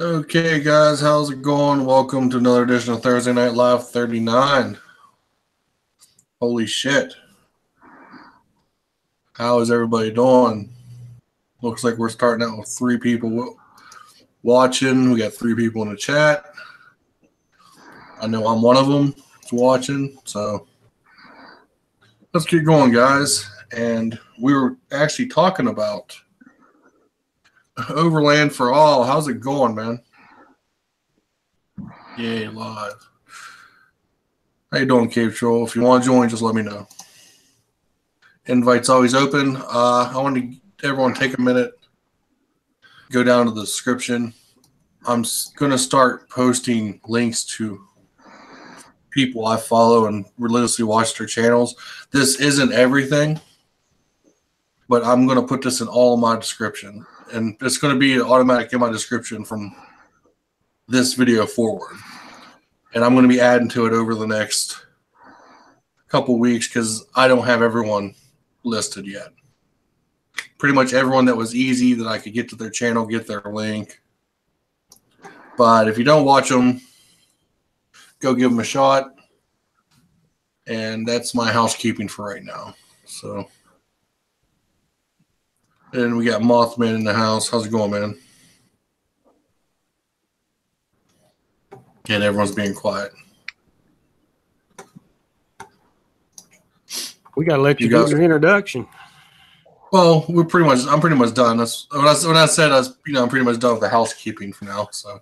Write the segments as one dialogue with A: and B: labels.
A: Okay, guys, how's it going? Welcome to another edition of Thursday Night Live 39. Holy shit. How is everybody doing? Looks like we're starting out with 3 people watching. We got 3 people in the chat. I know I'm one of them watching, so let's get going, guys. And we were actually talking about Overland for All. How's it going, man? Yay, live. How you doing, Cave Troll? If you want to join, just let me know. Invite's always open. I want everyone to take a minute, go down to the description. I'm going to start posting links to people I follow and religiously watch their channels. This isn't everything, but I'm going to put this in all of my description. And it's going to be automatic in my description from this video forward. And I'm going to be adding to it over the next couple weeks because I don't have everyone listed yet. Pretty much everyone that was easy that I could get to their channel, get their link. But if you don't watch them, go give them a shot. And that's my housekeeping for right now. So, and we got Mothman in the house. How's it going, man? And everyone's being quiet.
B: We gotta let you do your introduction.
A: Well, I'm pretty much done. That's when I said I'm pretty much done with the housekeeping for now. So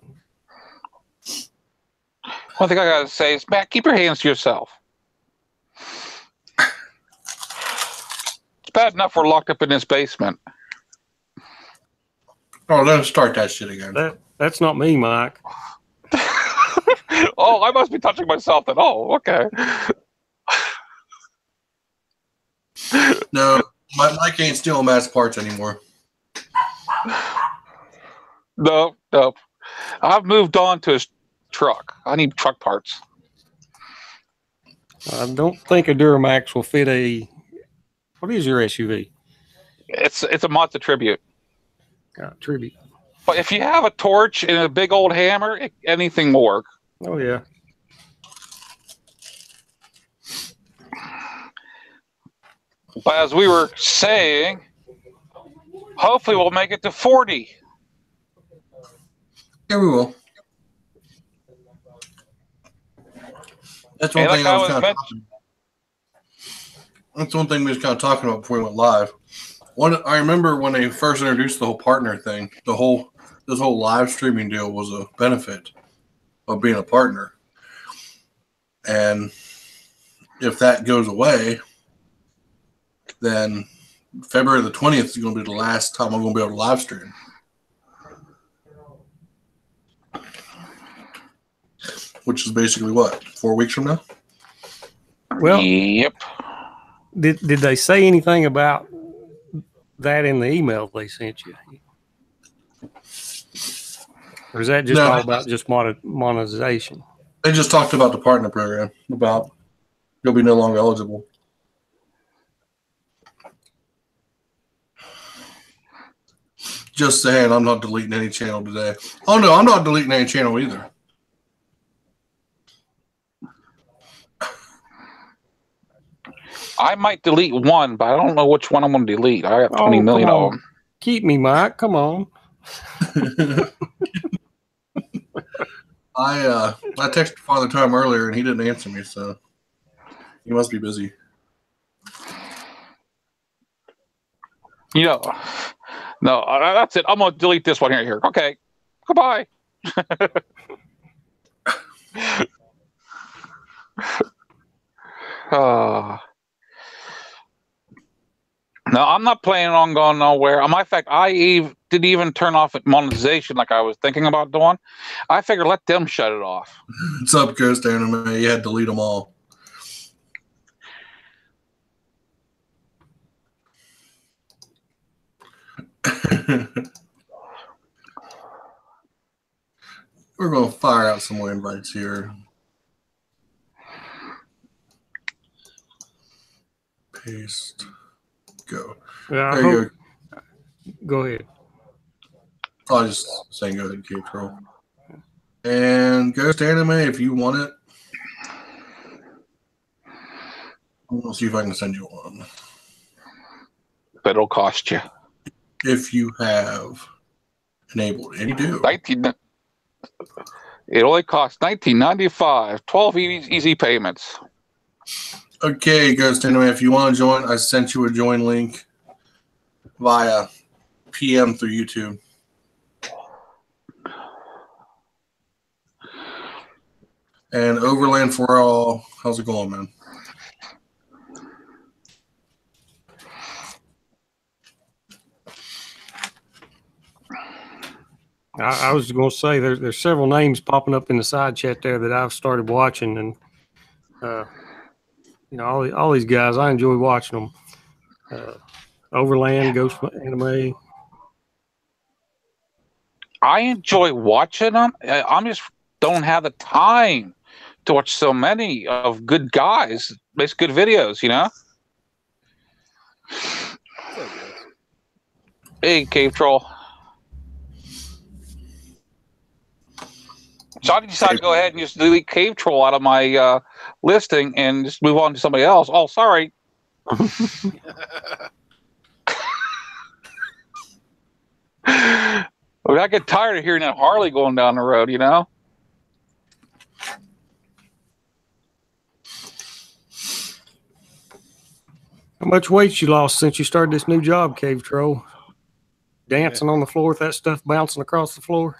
C: one thing I gotta say is, Matt, keep your hands to yourself. It's bad enough we're locked up in this basement.
A: Oh, don't start that shit again.
B: That's not me, Mike.
C: Oh, I must be touching myself then. Oh, okay.
A: No, Mike ain't stealing Matt's parts anymore.
C: No. I've moved on to his truck. I need truck parts.
B: I don't think a Duramax will fit a... What is your SUV?
C: It's a Mazda Tribute.
B: Tribute.
C: But if you have a torch and a big old hammer, anything will work.
B: Oh, yeah.
C: But as we were saying, hopefully we'll make it to 40.
A: Yeah, we will. That's one thing That's one thing we was kind of talking about before we went live. I remember when they first introduced the whole partner thing, this whole live streaming deal was a benefit of being a partner. And if that goes away, then February the 20th is going to be the last time I'm going to be able to live stream. Which is basically what, 4 weeks from now?
B: Well,
C: yep.
B: Did they say anything about that in the email they sent you? Or is that just all about just monetization?
A: They just talked about the partner program, about you'll be no longer eligible. Just saying, I'm not deleting any channel today. Oh, no, I'm not deleting any channel either.
C: I might delete one, but I don't know which one I'm going to delete. I got 20 million of them.
B: Keep me, Mike. Come on.
A: I texted Father Time earlier, and he didn't answer me, so he must be busy.
C: No, that's it. I'm going to delete this one here. Okay, goodbye. No, I'm not planning on going nowhere. In fact, I didn't even turn off monetization like I was thinking about doing. I figured let them shut it off.
A: What's up, Ghost Anime? You had to delete them all. We're going to fire out some more invites here. Paste. Go.
B: Yeah, go ahead.
A: I'll just say go ahead, Cave Troll. And Ghost Anime, if you want it. We'll see if I can send you one.
C: But it'll cost you.
A: If you have enabled it. And you do.
C: It only costs $19.95. 12 easy payments.
A: Okay, Ghost Anime, if you want to join, I sent you a join link via PM through YouTube. And Overland for All, how's it going, man?
B: I was going to say there's several names popping up in the side chat there that I've started watching, and all these guys, I enjoy watching them. Overland, Ghost Anime.
C: I enjoy watching them. I just don't have the time to watch so many of good guys make good videos, Hey, Cave Troll. So I decided to go ahead and just delete Cave Troll out of my listing and just move on to somebody else. Oh, sorry. I get tired of hearing that Harley going down the road,
B: How much weight you lost since you started this new job, Cave Troll? Dancing on the floor with that stuff bouncing across the floor?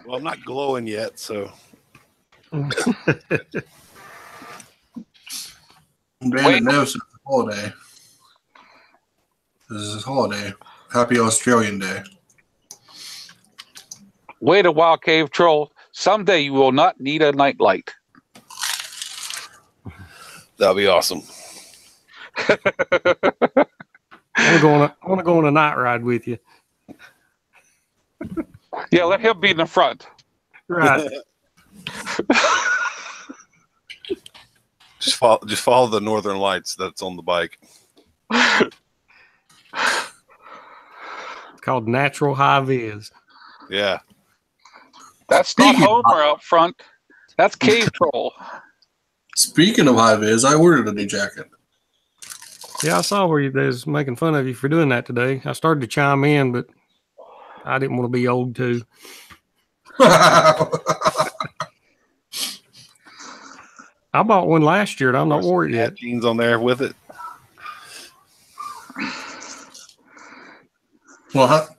D: Well, I'm not glowing yet, so.
A: Brandon knows it's a holiday. This is a holiday. Happy Australian Day.
C: Wait a while, Cave Troll. Someday you will not need a nightlight.
D: That'll be awesome.
B: I want to go on a night ride with you.
C: Yeah, let him be in the front.
B: Right.
D: Just follow the Northern Lights that's on the bike.
B: It's called Natural High Vis.
D: Yeah.
C: That's not Homer out front. That's Cave Troll.
A: Speaking of high vis, I ordered a new jacket.
B: Yeah, I saw where they was making fun of you for doing that today. I started to chime in, but I didn't want to be old too. I bought one last year, and I'm not worried yet.
D: Jeans on there with it.
A: What?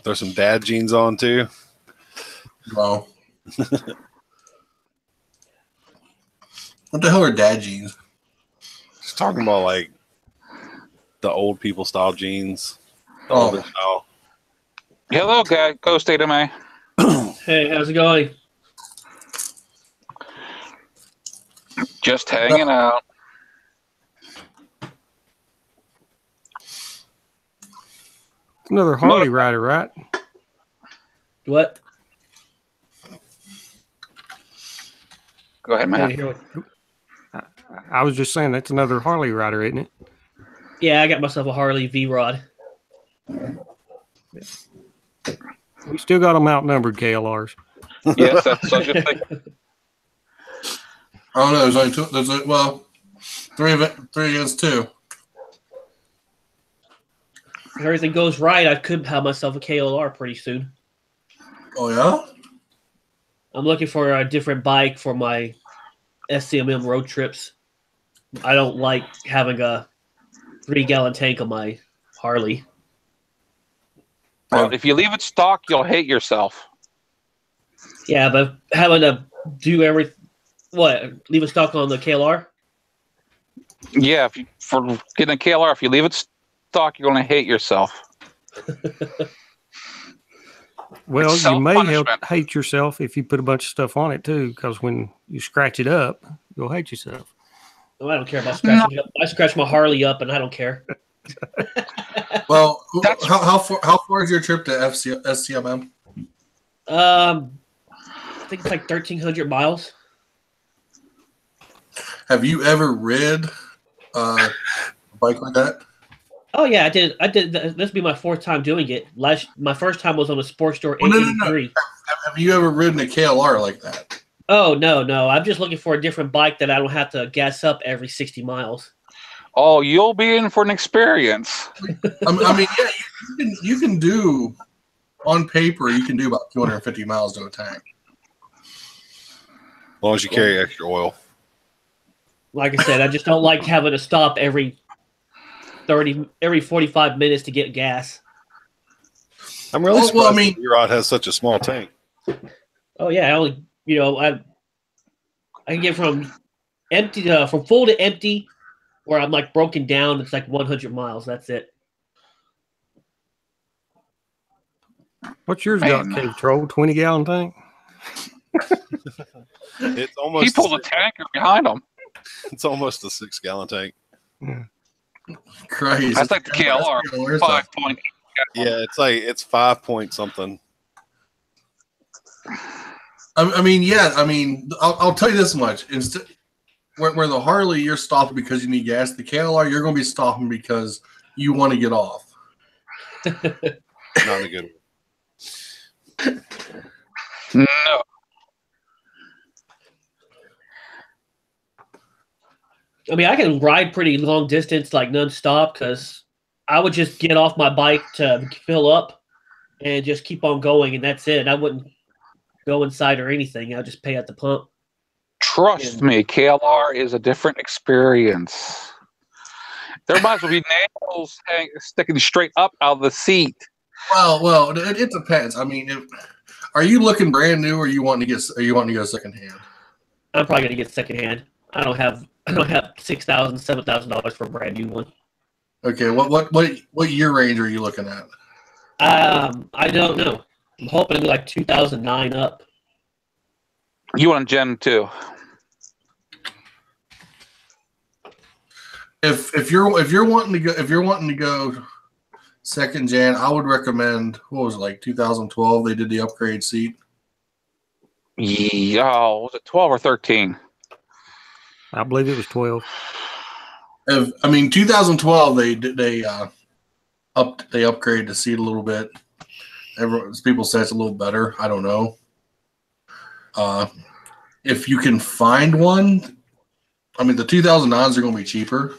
D: There's some dad jeans on too.
A: Wow. What the hell are dad jeans?
D: Just talking about like the old people style jeans.
A: Oh.
D: Older style.
C: Hello, guy. Ghost Anime.
E: Hey, how's it going?
C: Just hanging out.
B: Another Harley rider, right?
E: What?
C: Go ahead, man.
E: Hey,
B: I was just saying that's another Harley rider, isn't it?
E: yeah, I got myself a Harley V-Rod.
B: We still got them outnumbered, KLRs.
C: Yes, that's such a thing.
A: I don't know. There's only two. Three against two.
E: If everything goes right, I could have myself a KLR pretty soon.
A: Oh yeah.
E: I'm looking for a different bike for my SCMM road trips. I don't like having a 3-gallon tank on my Harley.
C: Well, if you leave it stock, you'll hate yourself.
E: Yeah, but having to do leave a stock on the KLR?
C: Yeah, for getting a KLR, if you leave it stock, you're going to hate yourself.
B: Well,
C: It's
B: you may
C: self-punishment.
B: hate yourself if you put a bunch of stuff on it too, because when you scratch it up, you'll hate yourself.
E: Oh, I don't care about scratching it up. I scratch my Harley up, and I don't care.
A: Well, how far is your trip to SCMM?
E: I think it's like 1,300 miles.
A: Have you ever rid a bike like that?
E: Oh yeah, I did. This will be my 4th time doing it. My first time was on a Sports Store 883.
A: Have you ever ridden a KLR like that?
E: Oh no! I'm just looking for a different bike that I don't have to gas up every 60 miles.
C: Oh, you'll be in for an experience.
A: I mean, yeah, you can do on paper. You can do about 250 miles to a tank,
D: As long as you carry extra oil.
E: Like I said, I just don't like having to stop every 45 minutes to get gas.
D: I'm really surprised that V-Rod has such a small tank.
E: Oh yeah, I only I can get from empty from full to empty, where I'm like broken down. It's like 100 miles. That's it.
B: What's yours got, Cave Troll? 20-gallon tank?
D: It's almost.
C: He pulled a tanker behind him.
D: It's almost a 6-gallon tank.
B: Yeah.
A: Crazy.
C: That's like the KLR 5.8.
D: Yeah, it's 5 point something.
A: I mean, I'll tell you this much: where the Harley you're stopping because you need gas, the KLR you're going to be stopping because you want to get off.
D: Not a good one.
C: No.
E: I mean, I can ride pretty long distance, like nonstop, because I would just get off my bike to fill up and just keep on going, and that's it. I wouldn't go inside or anything. I'll just pay at the pump.
C: Trust me, KLR is a different experience. There might as well be nails sticking straight up out of the seat.
A: Well, it depends. I mean, are you looking brand new, or you want to go secondhand?
E: I'm probably gonna get secondhand. I don't have $6,000, $7,000 for a brand new one.
A: Okay, what year range are you looking at?
E: I don't know. I'm hoping to be like 2009 up.
C: You want a Gen 2?
A: If you're wanting to go second gen, I would recommend, what was it, like 2012? They did the upgrade seat.
C: Yeah, was it 12 or 13?
B: I believe it was 12.
A: 2012 they upgraded the seat a little bit. People say it's a little better. I don't know. If you can find one, I mean, the 2009s are going to be cheaper,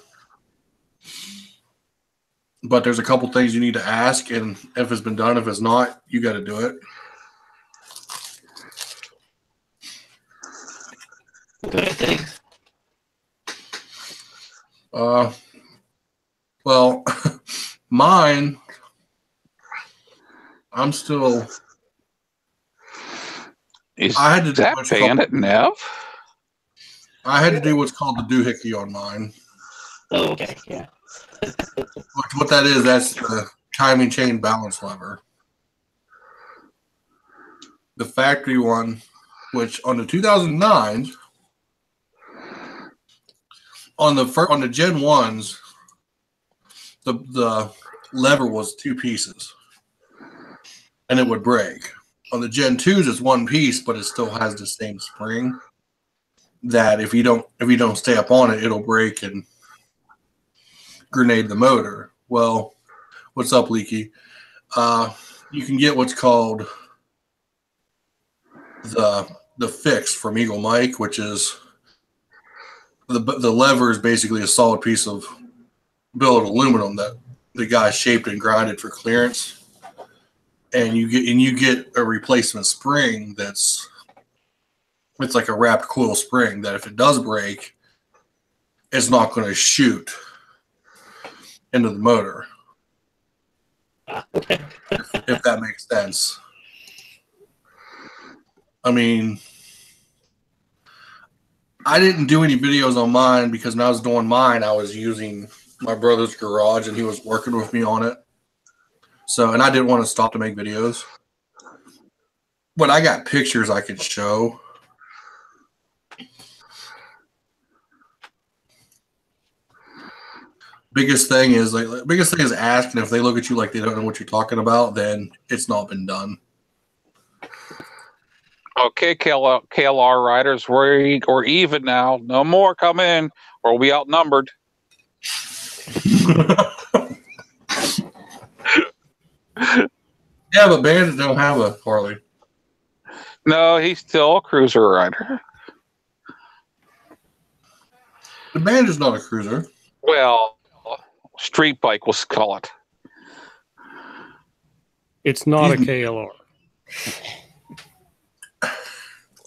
A: but there's a couple things you need to ask, and if it's been done, if it's not, you got to do it.
E: Okay, thanks.
A: Well, mine, I'm still. I had to do
C: that paying it, Nev?
A: I had to do what's called the doohickey on mine.
E: Oh, okay, yeah.
A: What that is, that's the timing chain balance lever. The factory one, which on the 2009s, on the Gen 1s, the lever was 2 pieces, and it would break. On the Gen 2s, it's 1 piece, but it still has the same spring. That if you don't stay up on it, it'll break and grenade the motor. Well, what's up, Leaky? You can get what's called the fix from Eagle Mike, which is the lever is basically a solid piece of billet aluminum that the guy shaped and grinded for clearance, and you get a replacement spring it's like a wrapped coil spring that if it does break, it's not going to shoot into the motor. If that makes sense. I mean, I didn't do any videos on mine because when I was doing mine, I was using my brother's garage and he was working with me on it. So, and I didn't want to stop to make videos. But I got pictures I could show. Biggest thing is ask, and if they look at you like they don't know what you're talking about, then it's not been done.
C: Okay, KLR riders, we're even now. No more come in, or we'll be outnumbered.
A: Yeah, but Bandit don't have a Harley.
C: No, he's still a cruiser rider.
A: The Bandit's not a cruiser.
C: Well, street bike, we'll call it.
B: It's not a KLR.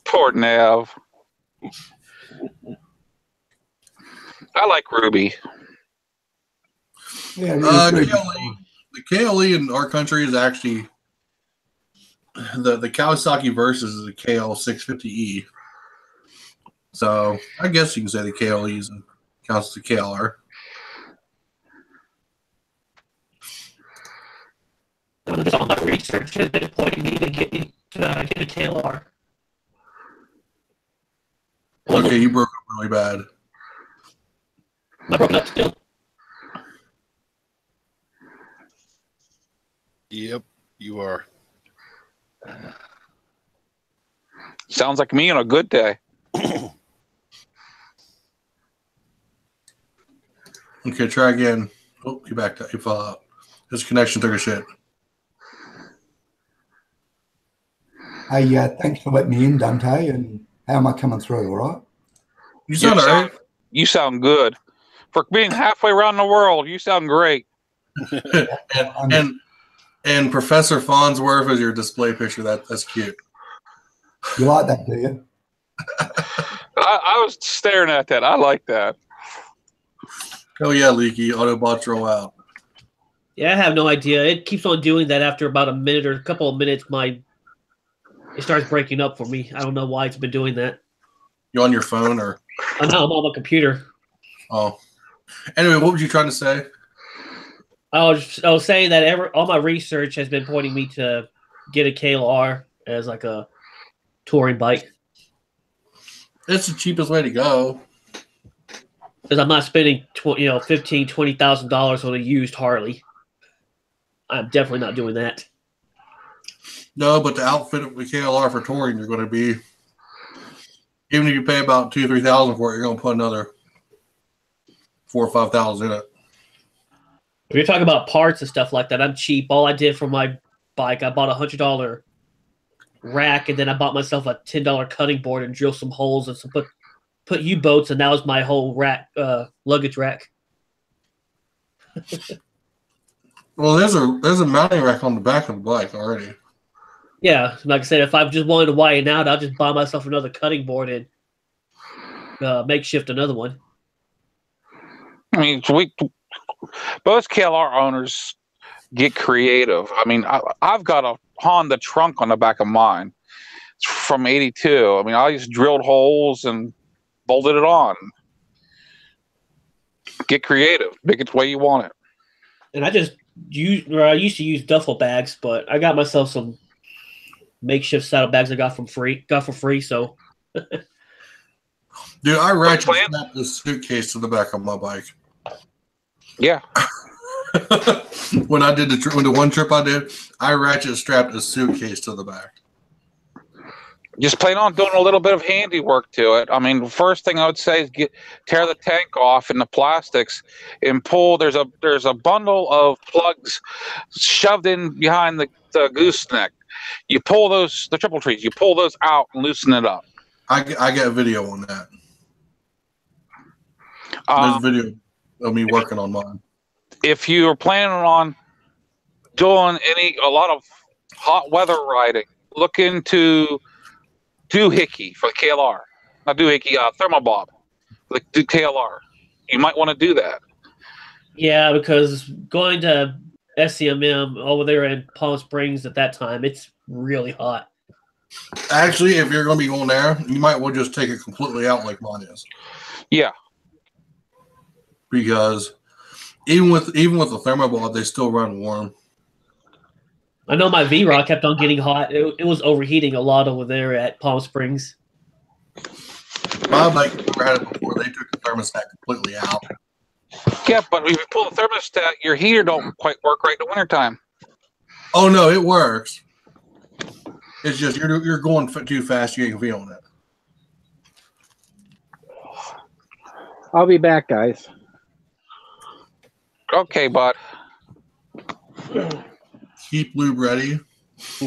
C: Poor Nav. I like Ruby.
F: Yeah,
A: the KLE in our country is actually the Kawasaki Versus is a KL650E. So I guess you can say the KLE counts as the KLR.
E: All my research has been pointing me to get a KLR.
A: Okay, you broke up really bad.
E: I broke up still.
D: Yep, you are.
C: Sounds like me on a good day.
A: Okay, try again. Oh, you backed up. You fell out. His connection took a shit.
F: Hey, thanks for letting me in, Dante. And how am I coming through? All right.
A: You sound all right.
C: You sound good. For being halfway around the world, you sound great.
A: and Professor Farnsworth is your display picture. That's cute.
F: You like that, do you?
C: I was staring at that. I like that.
A: Oh yeah, Leaky. Autobots roll out.
E: Yeah, I have no idea. It keeps on doing that after about a minute or a couple of minutes. It starts breaking up for me. I don't know why it's been doing that.
A: You on your phone or?
E: Oh, no, I'm on my computer.
A: Oh. Anyway, what were you trying to say?
E: I was saying that all my research has been pointing me to get a KLR as like a touring bike.
A: It's the cheapest way to go.
E: Because I'm not spending $15,000, $20,000 on a used Harley. I'm definitely not doing that.
A: No, but the outfit of the KLR for touring, you're going to be, even if you pay about $2,000-3,000 for it, you're going to put another $4,000 or $5,000 in it.
E: If you're talking about parts and stuff like that, I'm cheap. All I did for my bike, I bought a $100 rack, and then I bought myself a $10 cutting board and drilled some holes and some put U-boats, and that was my whole rack, luggage rack.
A: Well, there's a mounting rack on the back of the bike already.
E: Yeah, like I said, if I just wanted to widen out, I'll just buy myself another cutting board and makeshift another one.
C: I mean, most KLR owners get creative. I mean, I've got a Honda trunk on the back of mine. It's from '82. I mean, I just drilled holes and bolted it on. Get creative. Make it the way you want it.
E: And I used to use duffel bags, but I got myself some makeshift saddle bags I got for free. So,
A: dude, I ratchet snapped this suitcase to the back of my bike.
C: Yeah.
A: When I did the one trip I did, I ratchet strapped a suitcase to the back.
C: Just plan on doing a little bit of handiwork to it. I mean, the first thing I would say is tear the tank off and the plastics and pull. There's a bundle of plugs shoved in behind the gooseneck. You pull the triple trees. You pull those out and loosen it up.
A: I got a video on that. There's a video of me working on mine.
C: If you are planning on doing a lot of hot weather riding, look into doohickey for the KLR. Not doohickey, thermobob for the KLR. You might want to do that.
E: Yeah, because going to SCMM over there in Palm Springs at that time, it's really hot.
A: Actually, if you're going to be going there, you might well just take it completely out like mine is.
C: Yeah.
A: Because even with the thermobob, they still run warm.
E: I know my V-Rock kept on getting hot. It was overheating a lot over there at Palm Springs.
A: My bike never had it before. They took the thermostat completely out.
C: Yeah, but if you pull the thermostat, your heater don't quite work right in the wintertime.
A: Oh no, it works. It's just you're going too fast. You ain't feeling it.
G: I'll be back, guys.
C: Okay, bud.
A: Keep lube ready.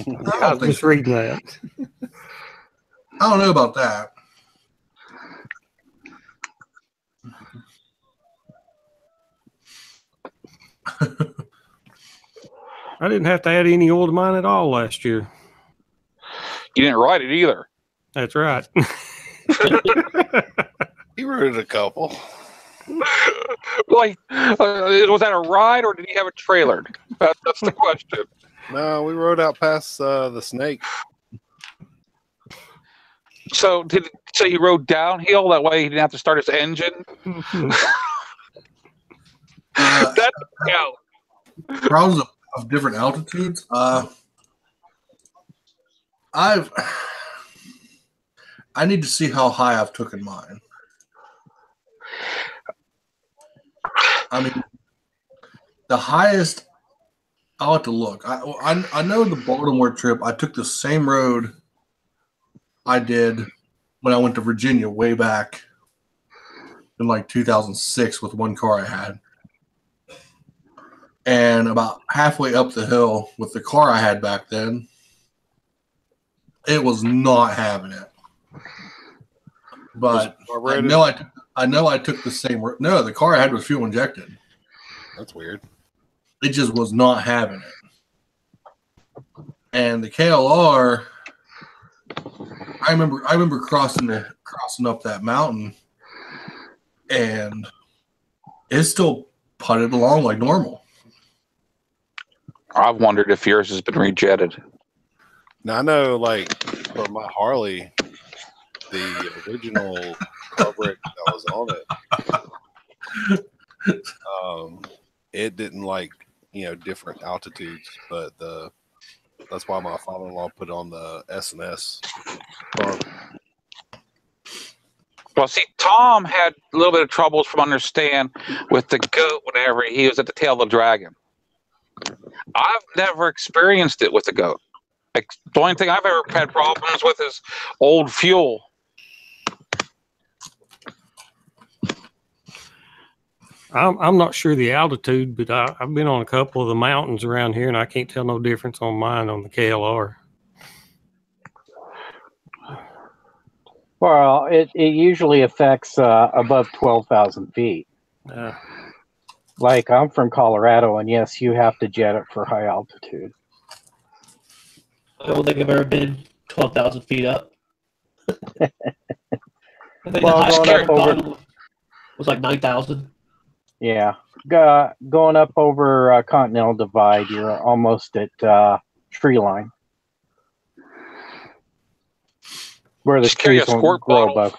B: I was just reading that.
A: I don't know about that.
B: I didn't have to add any oil to mine at all last year.
C: You didn't ride it either.
B: That's right.
D: He rode it a couple.
C: Like, was that a ride or did he have it trailered? That's the question.
D: No, we rode out past the snake.
C: So he rode downhill? That way he didn't have to start his engine? That counts.
A: Problems of different altitudes. I need to see how high I've taken mine. I mean, the highest. I'll have to look. I know the Baltimore trip. I took the same road I did when I went to Virginia way back in like 2006 with one car I had. And about halfway up the hill with the car I had back then, it was not having it. But I know I took the same road. No, the car I had was fuel injected.
D: That's weird.
A: It just was not having it. And the KLR, I remember crossing up that mountain, and it still putted along like normal.
C: I've wondered if yours has been rejetted.
D: Now I know, like for my Harley, the original carburetor that was on it, it didn't like different altitudes, but that's why my father-in-law put on the S&S.
C: Well, see, Tom had a little bit of troubles from understand with the goat whenever he was at the tail of the dragon. I've never experienced it with the goat. The only thing I've ever had problems with is old fuel.
B: I'm not sure the altitude, but I've been on a couple of the mountains around here, and I can't tell no difference on mine on the KLR.
G: Well, it usually affects above 12,000 feet. Like, I'm from Colorado, and yes, you have to jet it for high altitude.
E: I don't think I've ever been 12,000 feet up. I think the highest I've gone was like 9,000.
G: Yeah. Going up over Continental Divide, you're almost at tree line. Where the trees won't grow above.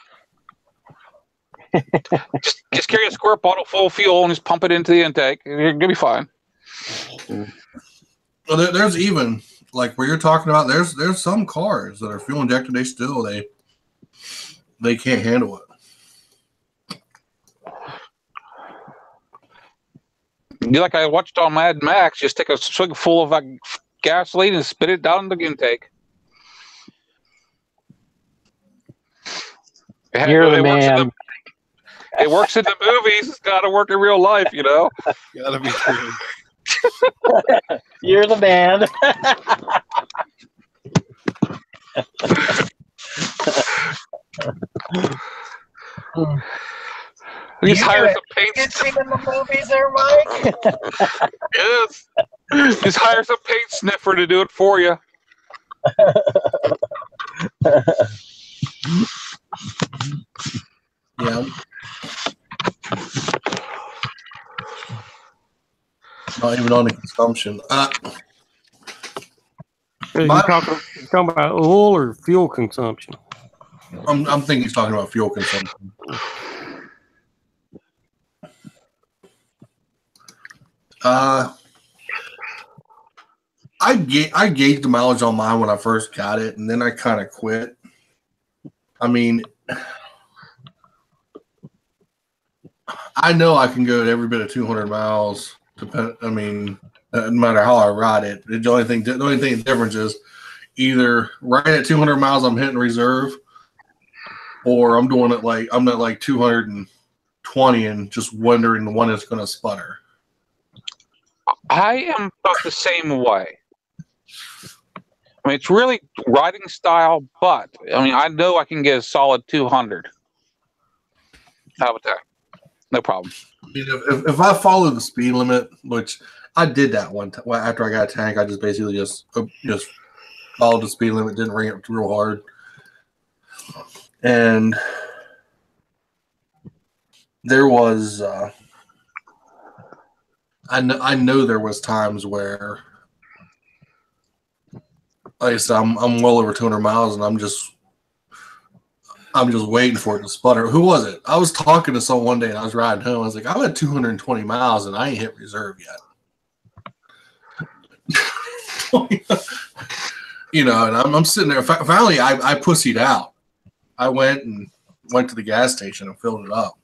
C: just carry a squirt bottle full of fuel and just pump it into the intake. You're gonna be fine.
A: Well, there's even like where you're talking about. There's some cars that are fuel injected. They can't handle it.
C: Like I watched on Mad Max, just take a swig full of gasoline and spit it down the intake.
G: You're the man.
C: It works in the movies. It's got to work in real life,
D: Gotta be true.
G: You're the man.
C: Just hire some paint.
G: In the movies there, Mike.
C: Yes. Just hire some paint sniffer to do it for you.
A: Yeah. Not even on the consumption.
B: You talking about oil or fuel consumption?
A: I'm thinking he's talking about fuel consumption. I gauged the mileage on mine when I first got it, and then I kind of quit. I mean, I know I can go at every bit of 200 miles. No matter how I ride it. The only thing difference is either right at 200 miles I'm hitting reserve, or I'm doing it like I'm at like 220 and just wondering when it's going to sputter.
C: I am about the same way. I mean, it's really riding style, but I mean, I know I can get a solid 200 out of a tank. No problem.
A: If I follow the speed limit, which I did that one time after I got a tank, I just basically just followed the speed limit, didn't ring it real hard, and there was I know there was times where, like I said, I'm well over 200 miles, and I'm just waiting for it to sputter. Who was it? I was talking to someone one day, and I was riding home. I was like, I'm at 220 miles, and I ain't hit reserve yet. You know, and I'm sitting there. Finally, I pussied out. I went to the gas station and filled it up.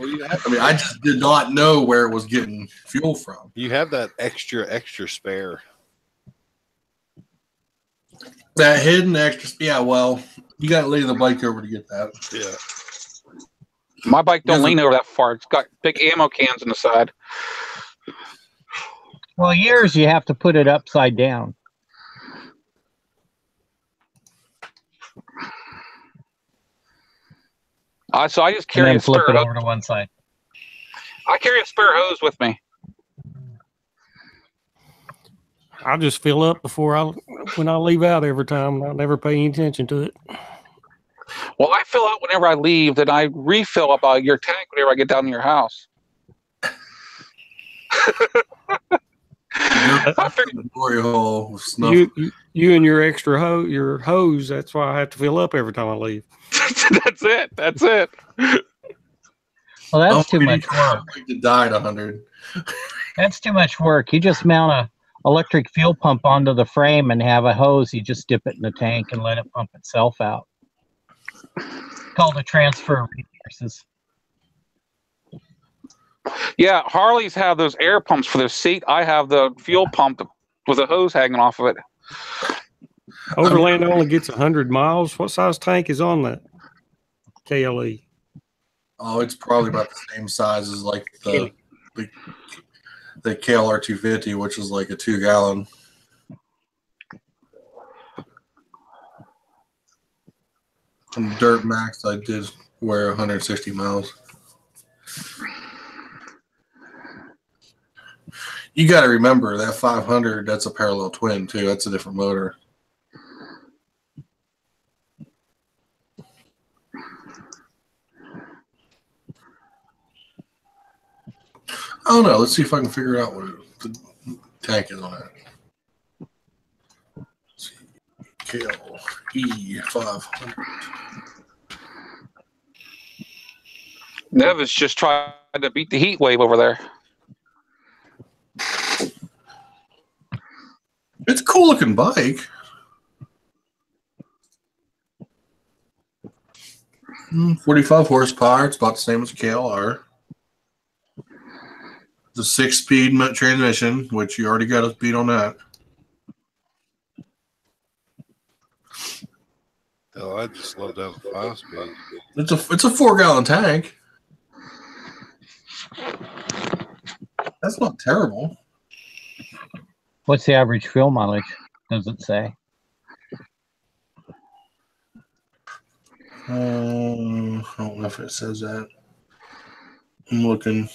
A: I mean, I just did not know where it was getting fuel from.
D: You have that extra spare.
A: That hidden extra, yeah. Well, you got to lean the bike over to get that.
D: Yeah.
C: My bike don't lean over that far. It's got big ammo cans on the side.
G: Well, yours you have to put it upside down.
C: So I just carry
G: and
C: a
G: then flip
C: spare
G: it
C: hose.
G: over to one side.
C: I carry a spare hose with me.
B: I'll just fill up when I leave out every time. I'll never pay any attention to it.
C: Well, I fill out whenever I leave, then I refill up your tank whenever I get down to your house. I figured,
A: Glory hole with snuff.
B: You and your extra hose. That's why I have to fill up every time I leave.
C: That's it.
G: Well, that's too much work.
A: To die at 100.
G: That's too much work. You just mount a electric fuel pump onto the frame and have a hose. You just dip it in the tank and let it pump itself out. It's called a transfer of resources.
C: Yeah, Harleys have those air pumps for their seat. I have the fuel pump with a hose hanging off of it.
B: Overland only gets 100 miles. What size tank is on that KLE?
A: Oh, it's probably about the same size as like the KLR 250, which is like a 2-gallon. On Dirt Max, I did wear 160 miles. You got to remember that 500, that's a parallel twin, too. That's a different motor. I don't know. Let's see if I can figure out what the tank is on it. KLE 500.
C: Nev is just trying to beat the heat wave over there.
A: It's a cool looking bike. Mm, 45 horsepower. It's about the same as a KLR. The 6-speed transmission, which you already got a speed on that.
D: Oh, I just love that 5-speed.
A: It's a 4-gallon tank. That's not terrible.
G: What's the average fuel mileage? Does it say?
A: I don't know if it says that. I'm looking.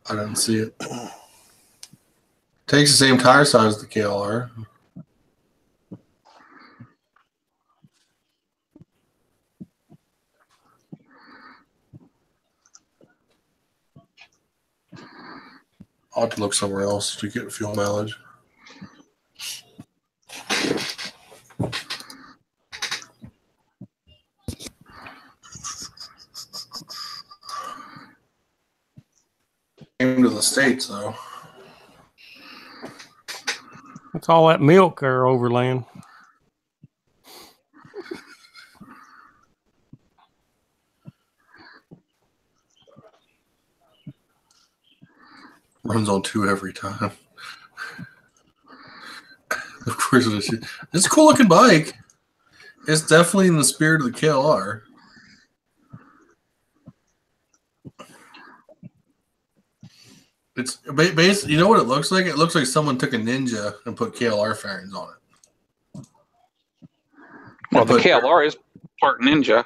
A: I didn't see it. Takes the same tire size as the KLR. I'll have to look somewhere else to get fuel mileage. Came to the States, though.
B: What's all that milk there, Overland?
A: runs on 2 every time. Of course it is. It's a cool looking bike. It's definitely in the spirit of the KLR. It's basically, you know what it looks like? It looks like someone took a Ninja and put KLR fairings on it.
C: Well, the KLR is part Ninja.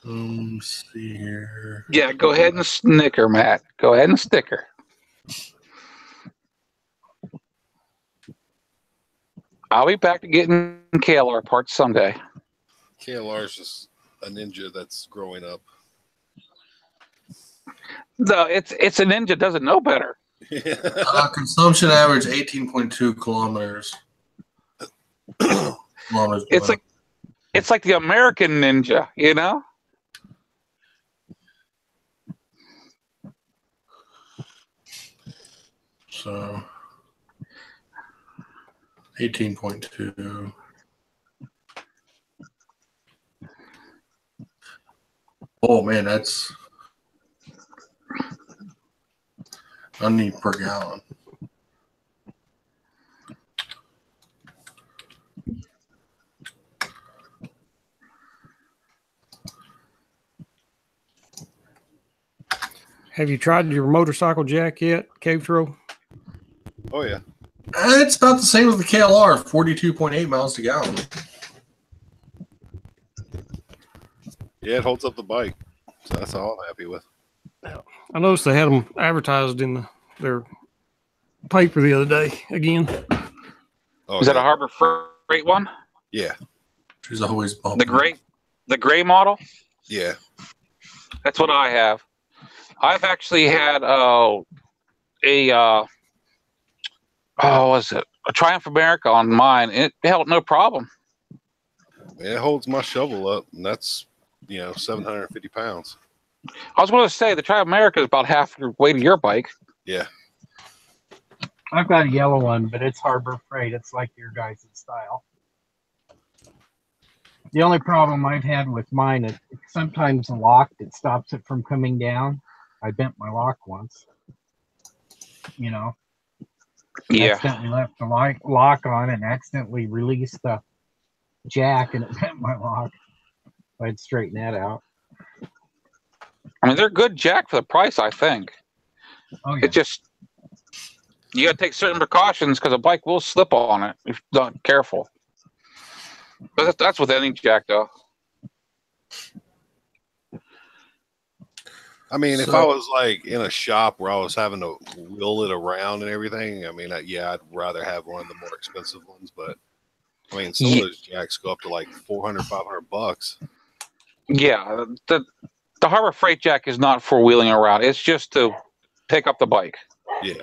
A: Let's see here.
C: Yeah, go ahead and snicker, Matt. Go ahead and sticker. I'll be back to getting KLR parts someday.
D: KLR is just a Ninja that's growing up.
C: No, it's a Ninja doesn't know better.
A: Consumption average 18.2 kilometers.
C: It's like the American Ninja, you know?
A: So 18.2. Oh man, that's underneath per gallon.
B: Have you tried your motorcycle jack yet, Cave Throw?
D: Oh yeah.
A: It's about the same as the KLR, 42.8 miles to gallon.
D: Yeah, it holds up the bike. So that's all I'm happy with.
B: I noticed they had them advertised in their paper the other day again.
D: Oh,
C: Is that a Harbor Freight one?
D: Yeah.
A: She's always bumping.
C: The gray model?
D: Yeah.
C: That's what I have. I've actually had what was it? A Triumph America on mine. It held no problem.
D: It holds my shovel up, and that's 750 pounds.
C: I was going to say the Triumph America is about half the weight of your bike.
D: Yeah.
G: I've got a yellow one, but it's Harbor Freight. It's like your guys' style. The only problem I've had with mine is sometimes locked. It stops it from coming down. I bent my lock once.
C: Yeah.
G: Accidentally left the lock on and accidentally released the jack, and it bent my lock. I'd straighten that out.
C: I mean, they're good jack for the price, I think.
G: Oh, yeah.
C: It just, you got to take certain precautions because a bike will slip on it if you're not careful. But that's with any jack, though.
D: I mean, if I was like in a shop where I was having to wheel it around and everything, I mean, I'd rather have one of the more expensive ones. But I mean, some of those jacks go up to like $400-500.
C: Yeah, the Harbor Freight jack is not for wheeling around. It's just to pick up the bike.
D: Yeah.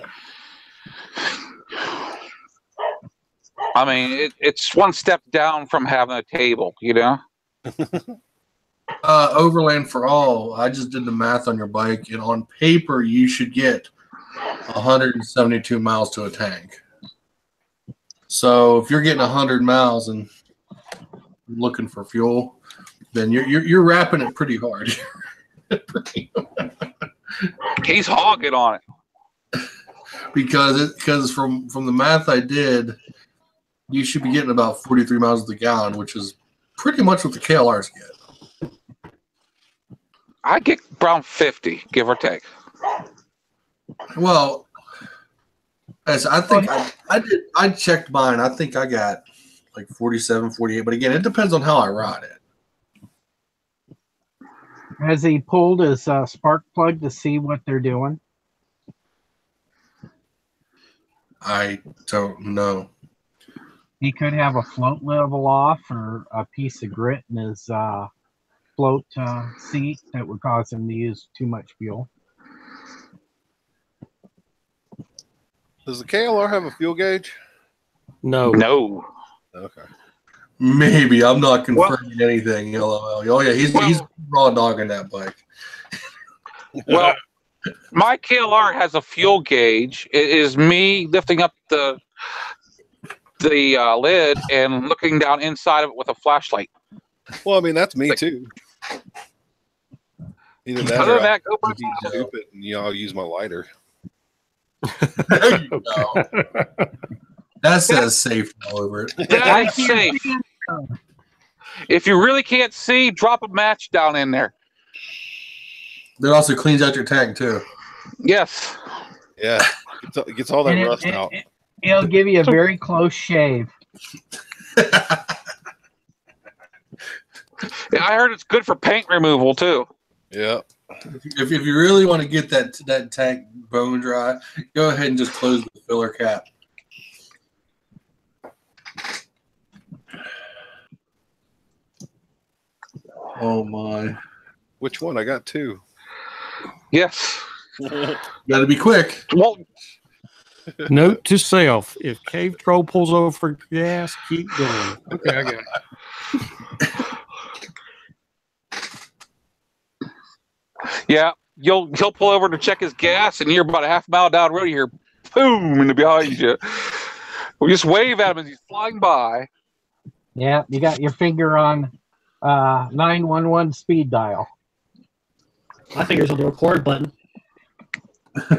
C: I mean, it's one step down from having a table,
A: Overland for all. I just did the math on your bike, and on paper, you should get 172 miles to a tank. So if you're getting 100 miles and looking for fuel, then you're wrapping it pretty hard.
C: He's hogging on it.
A: Because from the math I did, you should be getting about 43 miles to the gallon, which is pretty much what the KLRs get.
C: I get around 50, give or take.
A: Well, as I think I checked mine. I think I got like 47, 48. But again, it depends on how I ride it.
G: Has he pulled his spark plug to see what they're doing?
A: I don't know.
G: He could have a float level off or a piece of grit in his float seat that would cause him to use too much fuel.
D: Does the KLR have a fuel gauge?
B: No.
D: Okay.
A: Maybe. I'm not confirming anything. LOL. Oh, yeah. He's raw dogging that bike.
C: Well, my KLR has a fuel gauge. It is me lifting up the lid and looking down inside of it with a flashlight.
D: Well, I mean, that's me too. Either that
C: Other
D: or
C: than that, go
D: I'll be stupid and I'll use my lighter.
A: There you go. That says safe all over it.
C: That is safe. If you really can't see, drop a match down in there.
A: It also cleans out your tank too.
C: Yes.
D: Yeah, it gets all that rust out.
G: It'll give you a very close shave.
C: Yeah, I heard it's good for paint removal too.
D: Yeah.
A: If you really want to get that tank bone dry, go ahead and just close the filler cap. Oh my!
D: Which one? I got two.
C: Yes.
A: Got to be quick.
C: Well,
B: Note to self: if Cave Troll pulls over for gas, keep going. Okay, I got it.
C: yeah, he'll pull over to check his gas, and you're about a half mile down the road. You hear boom in the behind you. We just wave at him as he's flying by.
G: Yeah, you got your finger on 911 speed dial.
E: My finger's on the record button.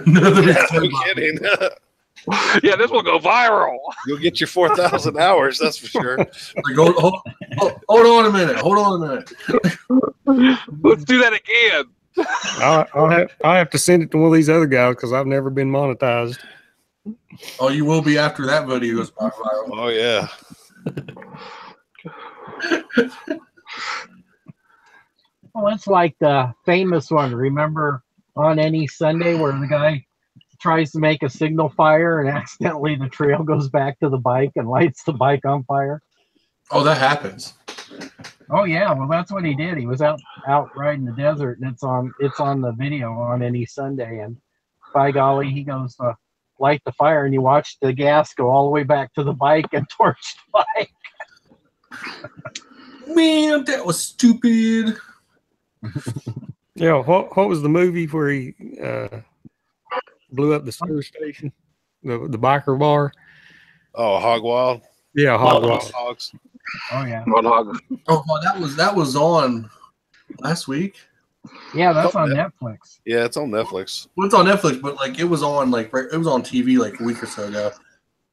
D: No kidding.
C: Yeah, this will go viral.
D: You'll get your 4,000 hours, that's for sure.
A: Like, hold on a minute. Hold on a minute.
C: Let's do that again.
B: I'll have to send it to one of these other guys because I've never been monetized.
A: Oh, you will be after that video goes viral.
D: Oh yeah.
G: Well, it's like the famous one. Remember on any Sunday where the guy tries to make a signal fire and accidentally the trail goes back to the bike and lights the bike on fire?
A: Oh, that happens.
G: Oh yeah, well that's what he did. He was out riding the desert, and it's on the video on any Sunday. And by golly, he goes to light the fire, and you watch the gas go all the way back to the bike and torch the bike.
A: Man, that was stupid.
B: Yeah, what was the movie where he blew up the service station, the biker bar?
D: Oh, Hog Wild.
B: Yeah, Hog Wild.
D: Hogs.
G: Oh yeah.
A: Oh, that was on last week.
G: Yeah, that's on Netflix.
D: Yeah, it's on Netflix.
A: Well, it's on Netflix, but like it was on it was on TV like a week or so ago.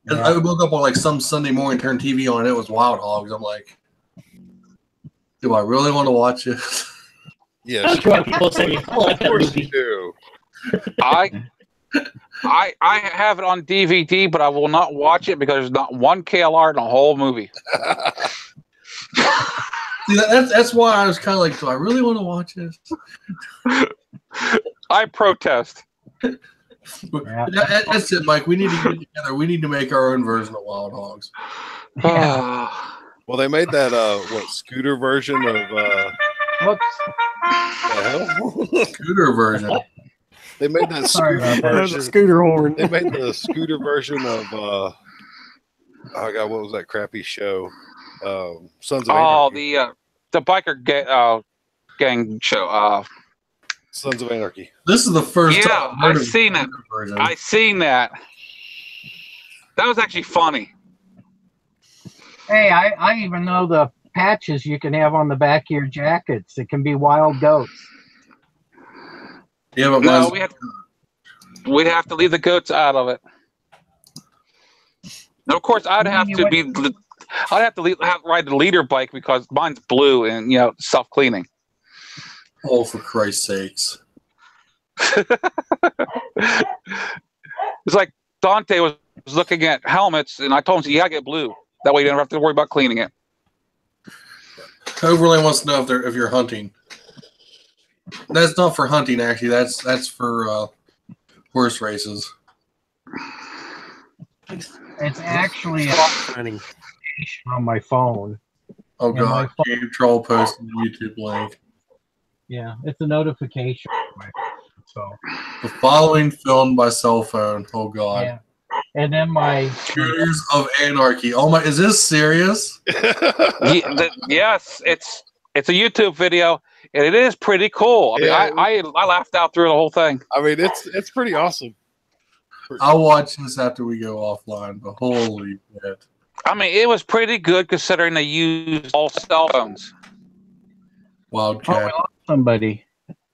A: And I woke up on like some Sunday morning, turned TV on, and it was Wild Hogs. I'm like, do I really want to watch it?
D: Yes.
E: People say, I like that movie.
D: Do.
C: I have it on DVD, but I will not watch it because there's not one KLR in the whole movie.
A: See, that's why I was kind of like, do I really want to watch this?
C: I protest.
A: That's it, Mike. We need to get together. We need to make our own version of Wild Hogs.
G: Yeah.
D: Well, they made that scooter version of
G: Whoops.
D: the hell?
A: Scooter version.
D: They made that
G: Sorry
D: scooter
G: about that.
B: That's a
D: version.
B: scooter horn.
D: They made the scooter version of oh god, what was that crappy show? Sons of Anarchy.
C: The biker gang show.
D: Sons of Anarchy.
A: This is the first
C: Yeah,
A: time I've heard
C: I've
A: of
C: seen
A: the
C: it.
A: scooter version.
C: I seen that. That was actually funny.
G: Hey, I even know the patches you can have on the back of your jackets. It can be wild goats.
A: Yeah, but
C: No, we'd have to leave the goats out of it. And of course, I'd have to ride the leader bike because mine's blue and self cleaning.
A: oh, for Christ's sakes.
C: It's like Dante was looking at helmets, and I told him, "You gotta get blue. That way you don't have to worry about cleaning it."
A: Overlay wants to know if you're hunting. That's not for hunting, actually. That's for horse races.
G: It's actually a
B: Hunting.
G: notification on my phone.
A: Oh
G: Yeah, my
A: god, Game Troll posted the YouTube link.
G: Yeah, it's a notification. on my phone, So
A: The following filmed by cell phone. Oh god.
G: yeah, and then my
A: Scooters of Anarchy. Oh my, is this serious?
C: Yes, it's a YouTube video, and it is pretty cool. I mean,
D: Yeah.
C: I laughed out through the whole thing.
D: I mean, it's pretty awesome.
A: I'll watch this after we go offline, but holy shit.
C: I mean, it was pretty good considering they used all cell phones.
G: we
A: Wildcat.
G: lost somebody.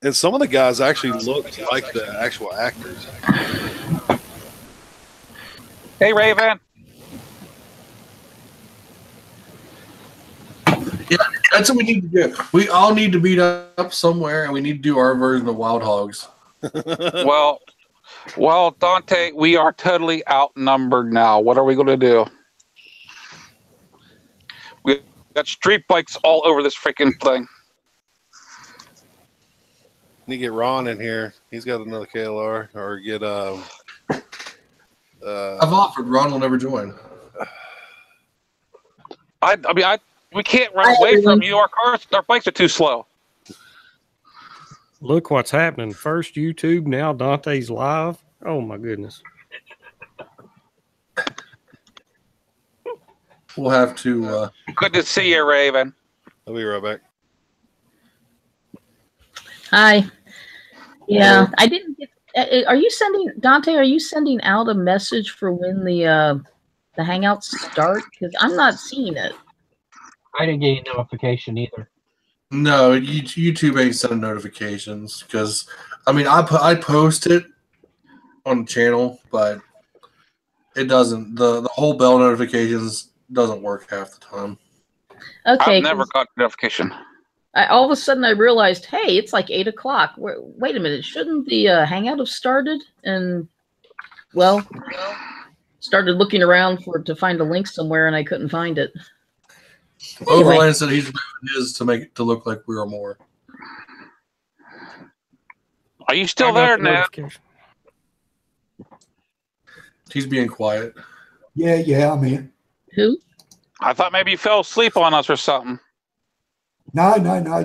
D: And some of the guys actually look like the actual actors.
C: Hey, Raven.
A: Yeah, that's what we need to do. We all need to meet up somewhere, and we need to do our version of Wild Hogs.
C: Well, Dante, we are totally outnumbered now. What are we going to do? We got street bikes all over this freaking thing.
D: Need to get Ron in here. He's got another KLR, or get
A: I've offered. Ron will never join.
C: We can't run away from you. Our bikes are too slow.
B: Look what's happening. First YouTube, now Dante's live. Oh my goodness.
A: We'll have to.
C: Good to see you, Raven.
D: I'll be right back.
H: Hi. Yeah, I didn't get. Are you sending Dante? Are you sending out a message for when the Hangouts start? Because I'm not seeing it.
G: I didn't get a notification either.
A: No, YouTube ain't sending notifications because I post it on the channel, but it doesn't. The whole bell notifications doesn't work half the time.
H: Okay.
C: I've never got a notification.
H: All of a sudden, I realized, hey, it's like 8 o'clock. Wait a minute, shouldn't the Hangout have started? And started looking around to find a link somewhere, and I couldn't find it. Anyway.
A: Overland said he's moving his to make it to look like we were more.
C: Are you still there, Nat?
A: He's being quiet.
F: Yeah, I'm here.
H: Who?
C: I thought maybe you fell asleep on us or something.
F: No,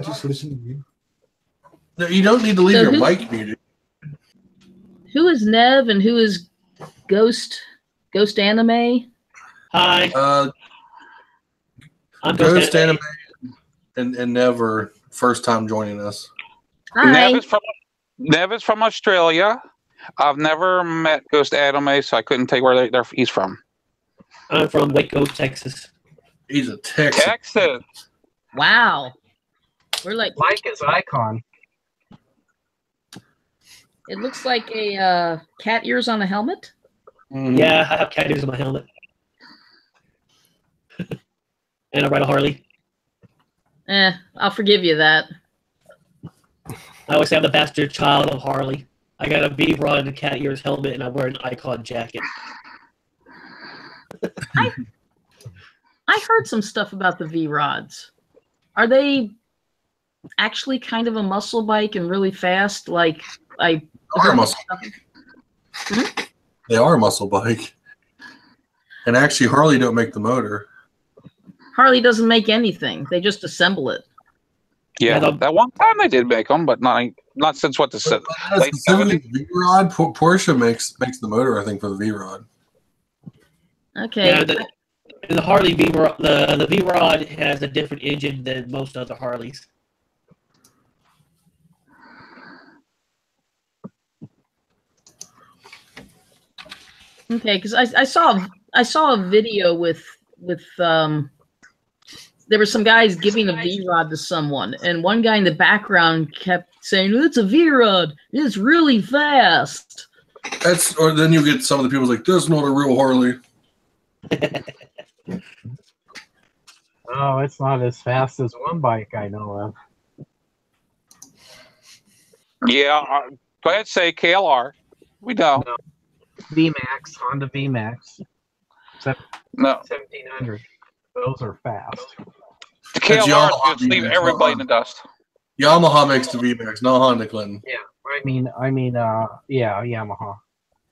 F: just listening.
A: No, you don't need to leave your mic muted.
H: Who is Nev and who is Ghost Anime?
E: Hi. I'm
A: Ghost Anime and Never first time joining us.
H: Hi.
C: Nev is from Australia. I've never met Ghost Anime, so I couldn't tell you where he's from.
E: I'm from Waco, Texas.
A: He's a Texan.
C: Texas.
H: Wow. We're like
G: his icon.
H: It looks like a cat ears on a helmet.
A: Mm-hmm.
E: Yeah, I have cat ears on my helmet. And I ride a Harley.
H: I'll forgive you that.
E: I always say I'm the bastard child of Harley. I got a V-Rod and a cat ears helmet, and I wear an icon jacket.
H: I heard some stuff about the V-Rods. Are they actually kind of a muscle bike and really fast? They are a muscle.
A: They are a muscle bike. And actually, Harley don't make the motor.
H: Harley doesn't make anything. They just assemble it.
C: Yeah, that one time they did make them, but not since what the late 70s.
A: V-Rod, Porsche makes the motor, I think, for the V-Rod.
H: Okay.
E: Yeah, the Harley V-Rod, the V-Rod has a different engine than most other Harleys.
H: Okay, because I saw a video with there were some guys giving a V-Rod to someone, and one guy in the background kept saying, "It's a V-Rod. It's really fast."
A: Or then you get some of the people like, "That's not a real Harley."
G: Oh, it's not as fast as one bike I know of.
C: Yeah, go ahead, say KLR. We know.
G: No. VMAX, Honda VMAX.
C: No.
G: 1700. Those are fast.
C: The KLR just leave everybody in the dust.
A: Yamaha makes the VMAX, not Honda, Clinton.
G: Yeah, Yamaha.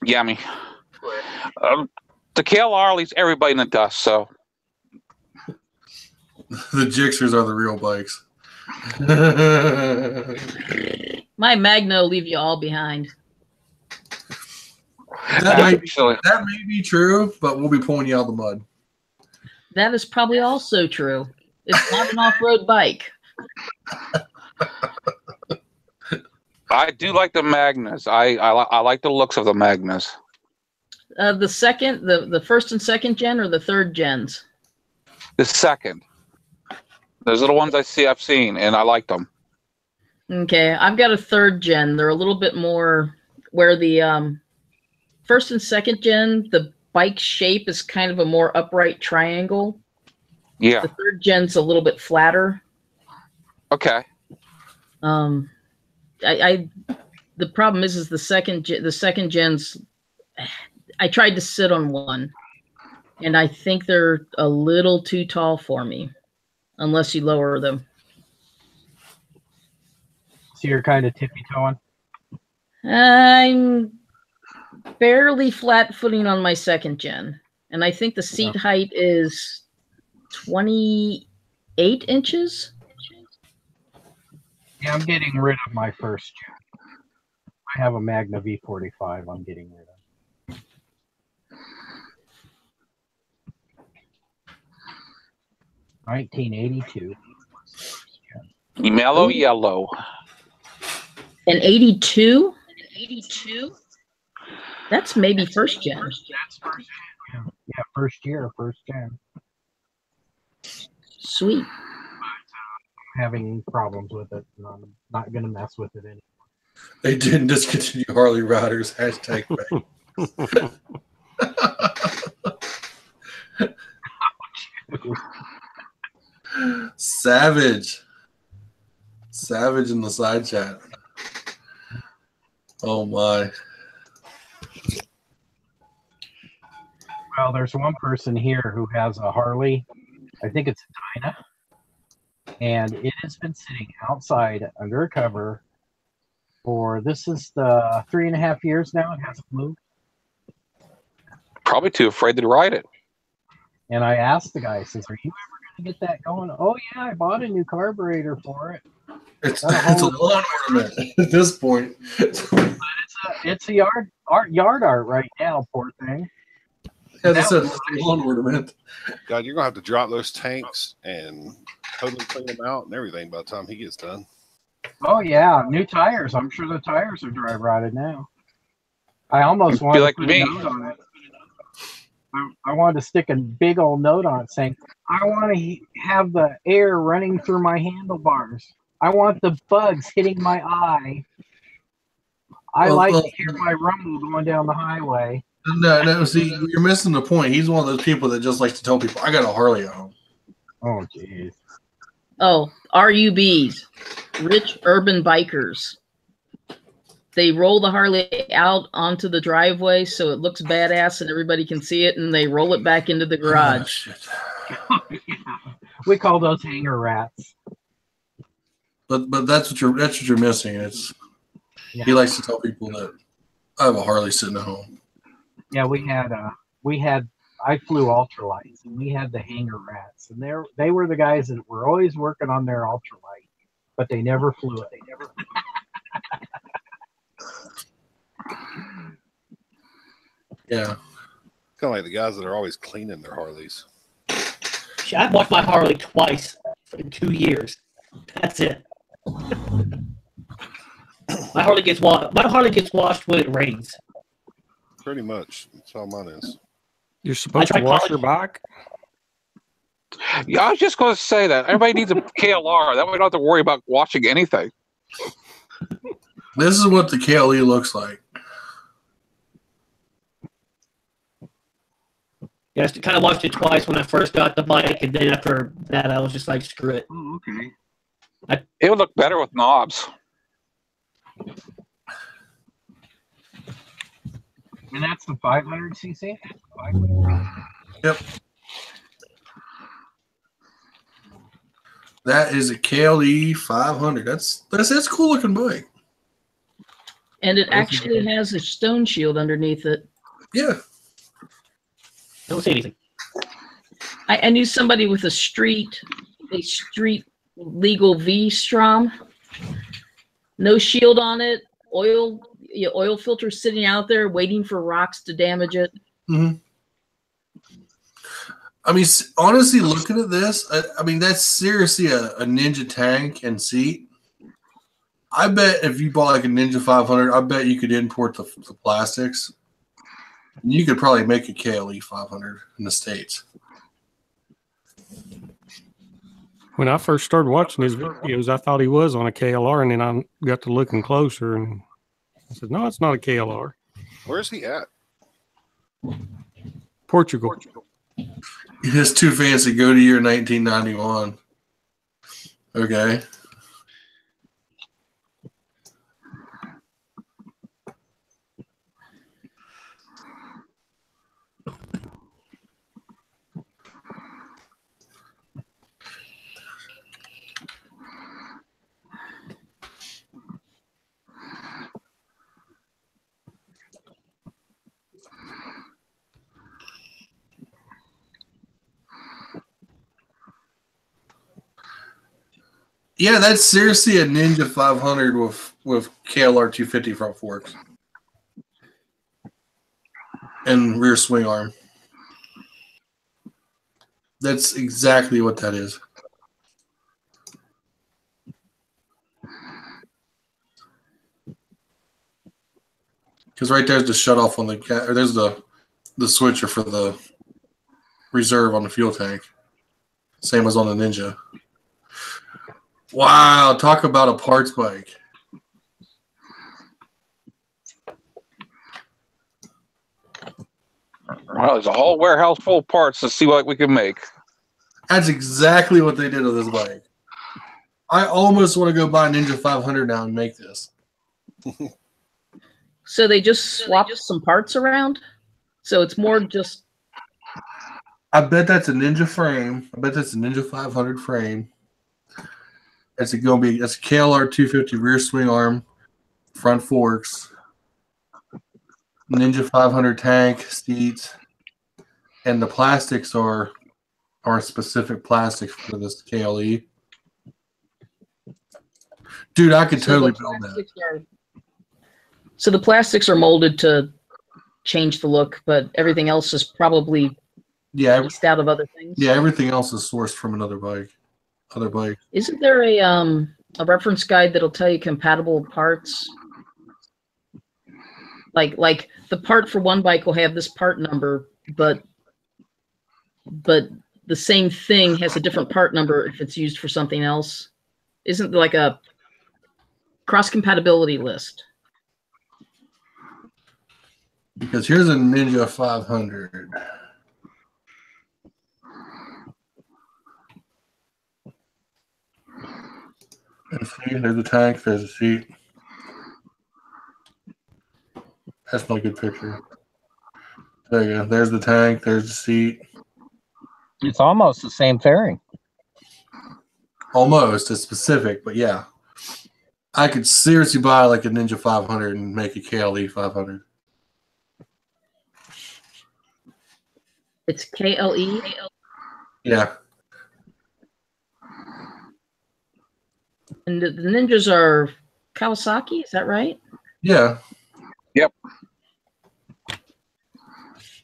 C: Yummy. The KLR leaves everybody in the dust, so.
A: The Gixxers are the real bikes.
H: My Magno leave you all behind.
A: That may be true, but we'll be pulling you out of the mud.
H: That is probably also true. It's not an off-road bike.
C: I do like the Magnas. I like the looks of the Magnas.
H: The first and second gen, or the third gens?
C: The second. Those are the ones I've seen, and I like them.
H: Okay, I've got a 3rd gen. They're a little bit more where the first and 2nd gen, the bike shape is kind of a more upright triangle.
C: Yeah.
H: The 3rd gen's a little bit flatter.
C: Okay.
H: The problem is the second gens. I tried to sit on one, and I think they're a little too tall for me, unless you lower them.
G: So you're kind of tippy-toeing?
H: I'm barely flat-footing on my 2nd gen, and I think the seat height is 28 inches.
G: Yeah, I'm getting rid of my 1st gen. I have a Magna V45 I'm getting rid of. $1982.
C: Mellow yellow.
H: An 82? That's maybe 1st gen.
G: That's 1st gen. Yeah, 1st year, 1st gen.
H: Sweet.
G: I'm having problems with it, and I'm not going to mess with it anymore.
A: They didn't discontinue Harley Riders. Hashtag back. Savage in the side chat. Oh my.
G: Well, there's one person here who has a Harley. I think it's a Dyna. And it has been sitting outside under a cover for, this is the 3.5 years now. It hasn't moved.
C: Probably too afraid to ride it.
G: And I asked the guy, I says, are you ever going to get that going? Oh, yeah, I bought a new carburetor for it.
A: It's a lawn ornament at this point.
G: But it's a yard art right now, poor thing.
A: As I said, it's a lawn ornament.
D: God, you're going to have to drop those tanks and totally clean them out and everything by the time he gets done.
G: Oh, yeah, new tires. I'm sure the tires are dry rotted now. I almost wanted to put a note on it. I wanted to stick a big old note on it saying, I want to have the air running through my handlebars. I want the bugs hitting my eye. I like to hear my rumble going down the highway.
A: No, see, you're missing the point. He's one of those people that just likes to tell people, I got a Harley at home.
G: Oh, jeez.
H: Oh, RUBs, rich urban bikers. They roll the Harley out onto the driveway so it looks badass and everybody can see it, and they roll it back into the garage.
G: Oh, yeah. We call those hanger rats.
A: But that's what you're missing. It's He likes to tell people that I have a Harley sitting at home.
G: Yeah, I flew ultralights, and we had the hanger rats, and they were the guys that were always working on their ultralight, but they never flew it.
A: Yeah.
D: Kind of like the guys that are always cleaning their Harleys.
E: I've washed my Harley twice in 2 years. That's it. My Harley gets washed when it rains.
D: Pretty much. That's all mine is.
B: You're supposed to wash your bike?
C: Yeah, I was just going to say that. Everybody needs a KLR. That way we don't have to worry about washing anything.
A: This is what the KLE looks like.
E: Yeah, I kind of watched it twice when I first got the bike, and then after that, I was just like, screw it.
G: Oh, okay.
C: It would look better with knobs.
G: And that's the 500cc?
A: Yep. That is a KLE 500. That's a cool looking bike.
H: And it actually has a stone shield underneath it.
A: Yeah.
E: Don't say anything.
H: I knew somebody with a street legal V-Strom. No shield on it. Oil filter sitting out there waiting for rocks to damage it.
A: Mm-hmm. I mean, honestly, looking at this, I mean, that's seriously a Ninja tank and seat. I bet if you bought like a Ninja 500, I bet you could import the plastics. And you could probably make a KLE 500 in the States.
B: When I first started watching his videos, I thought he was on a KLR, and then I got to looking closer, and I said, "No, it's not a KLR."
D: Where's he at?
B: Portugal.
A: It's too fancy. Go to year 1991. Okay. Yeah, that's seriously a Ninja 500 with KLR 250 front forks and rear swing arm. That's exactly what that is. Because right there's the shut off on the, or there's the switcher for the reserve on the fuel tank. Same as on the Ninja. Wow, talk about a parts bike.
C: Well, there's a whole warehouse full of parts to see what we can make.
A: That's exactly what they did with this bike. I almost want to go buy a Ninja 500 now and make this.
H: So they just swapped some parts around? So it's more just...
A: I bet that's a Ninja frame. I bet that's a Ninja 500 frame. That's going to be, that's a KLR 250 rear swing arm, front forks, Ninja 500 tank, seats, and the plastics are specific plastics for this KLE. Dude, I could totally build that.
H: So the plastics are molded to change the look, but everything else is probably pieced out of other things.
A: Yeah, everything else is sourced from another bike.
H: Isn't there a reference guide that'll tell you compatible parts? Like the part for one bike will have this part number, but the same thing has a different part number if it's used for something else. Isn't there like a cross compatibility list?
A: Because here's a Ninja 500. And see, there's the tank, there's the seat. That's not a good picture. There you go. There's the tank, there's the seat.
G: It's almost the same fairing.
A: Almost. It's specific, but yeah. I could seriously buy like a Ninja 500 and make a KLE 500.
H: It's KLE?
A: Yeah.
H: And the Ninjas are Kawasaki, is that right?
A: Yeah.
C: Yep.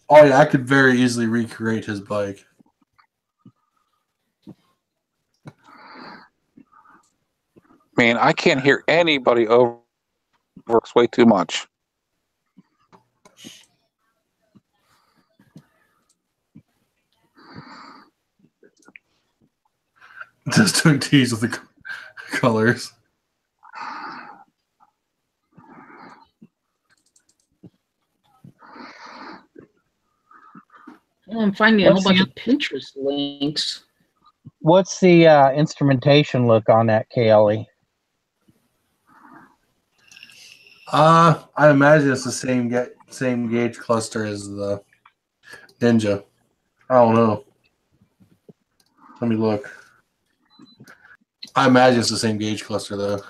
A: Oh yeah, I could very easily recreate his bike.
C: Man, I can't hear anybody over. Works way too much.
A: Just don't tease with the colors.
H: Well, I'm finding a whole bunch of Pinterest links.
G: What's the instrumentation look on that KLE?
A: I imagine it's the same gauge cluster as the Ninja. I don't know. Let me look. I imagine it's the same gauge cluster though.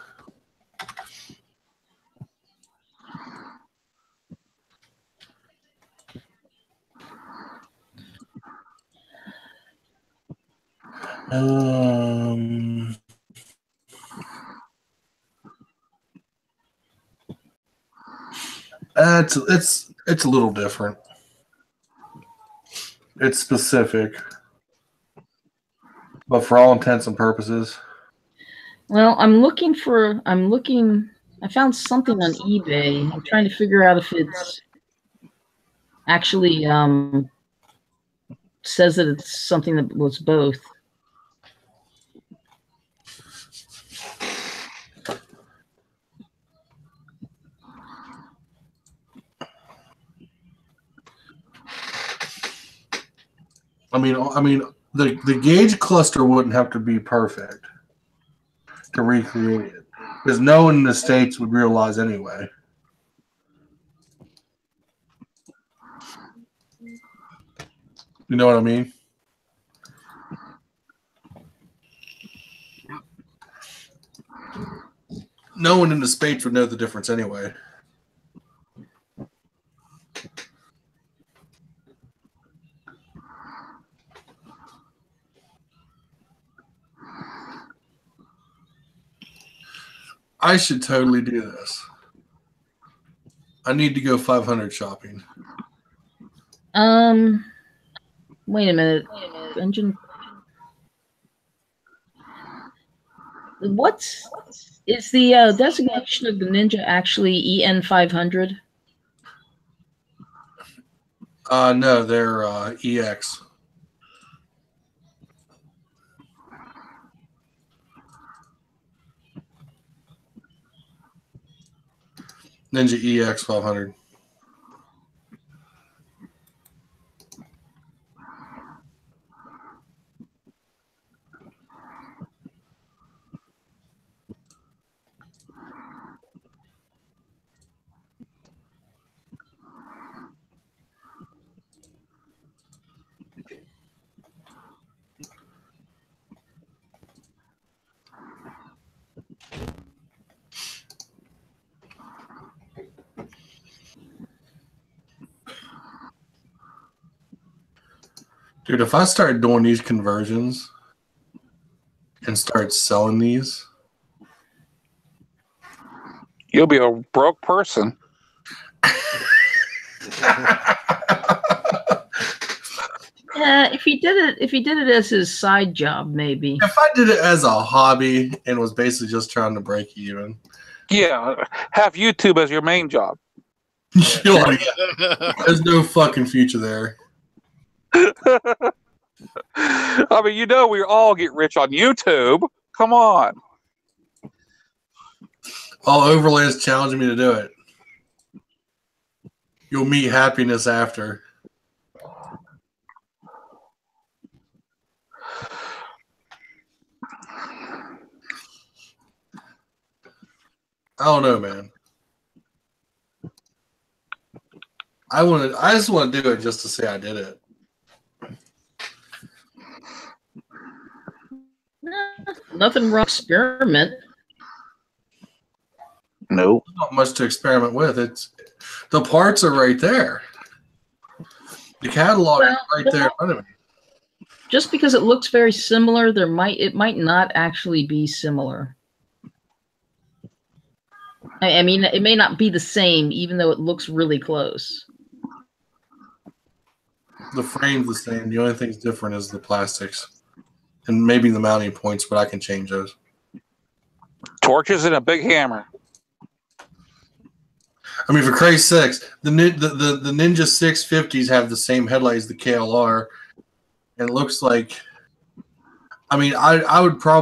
A: It's a little different. It's specific, but for all intents and purposes.
H: Well, I found something on eBay. I'm trying to figure out if it's actually says that it's something that was both.
A: I mean, the gauge cluster wouldn't have to be perfect to recreate it, because no one in the States would realize anyway. You know what I mean? No one in the States would know the difference anyway. I should totally do this. I need to go 500 shopping.
H: Wait a minute. Engine. Is the designation of the Ninja actually EN 500?
A: No, they're EX. Ninja EX 500. Dude, if I start doing these conversions and start selling these,
C: You'll be a broke person.
H: Yeah, if he did it as his side job, maybe.
A: if I did it as a hobby and was basically just trying to break even,
C: Yeah, have YouTube as your main job.
A: there's no fucking future there.
C: I mean, you know, we all get rich on YouTube. Come on.
A: All Overland's challenging me to do it. You'll meet happiness after. I don't know, man. I just want to do it just to say I did it.
H: Nothing wrong. Experiment.
C: Nope.
A: Not much to experiment with. It's the parts are right there. The catalog is right there in front of me.
H: Just because it looks very similar, it might not actually be similar. I mean, it may not be the same, even though it looks really close.
A: The frame's the same. The only thing's different is the plastics. And maybe the mounting points, but I can change those.
C: Torches and a big hammer.
A: I mean, for Christ's sakes, the Ninja 650s have the same headlights as the KLR, and it looks like. I mean, I would try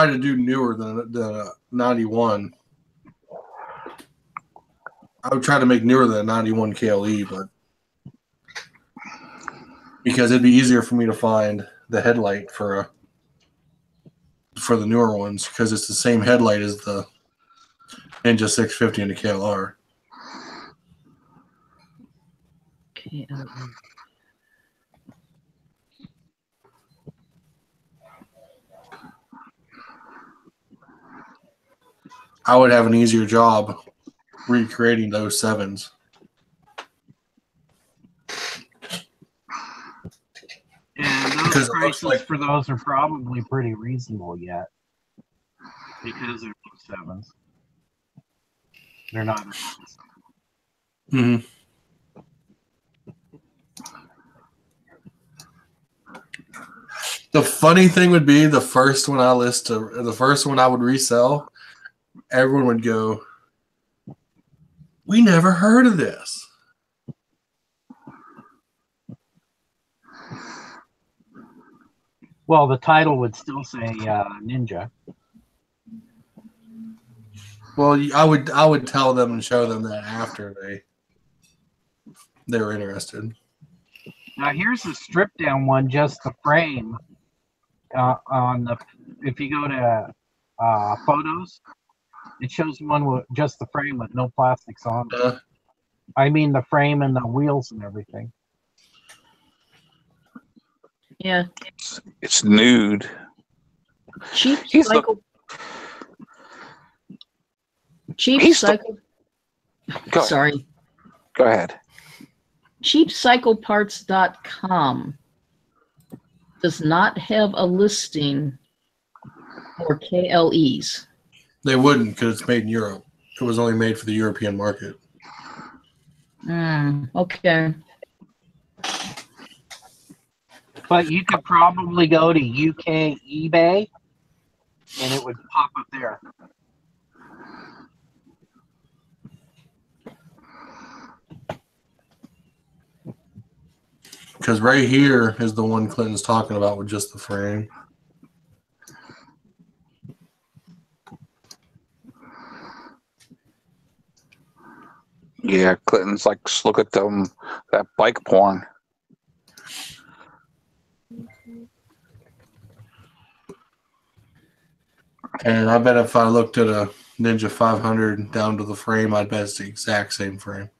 A: to do newer than the 91. I would try to make newer than a 91 KLE, but because it'd be easier for me to find the headlight for the newer ones, because it's the same headlight as the Ninja 650 and the KLR. I would have an easier job recreating those sevens.
G: And those prices for those are probably pretty reasonable yet, because they're sevens. They're not.
A: Mm-hmm. The funny thing would be the first one I would resell, everyone would go, "We never heard of this."
G: Well, the title would still say Ninja.
A: Well, I would tell them and show them that after they were interested.
G: Now here's the stripped down one, just the frame. If you go to photos, it shows one with just the frame with no plastics on it. I mean the frame and the wheels and everything.
H: Yeah.
C: It's nude.
H: Cheap
C: He's
H: cycle. Cheap
C: he's
H: cycle.
C: Go
H: Sorry.
C: Go ahead.
H: Cheapcycleparts.com does not have a listing for KLEs.
A: They wouldn't because it's made in Europe. It was only made for the European market.
H: Okay.
G: But you could probably go to UK eBay and it would pop up there.
A: Because right here is the one Clinton's talking about with just the frame.
C: Yeah, Clinton's like, look at that bike porn.
A: And I bet if I looked at a Ninja 500 down to the frame, I'd bet it's the exact same frame.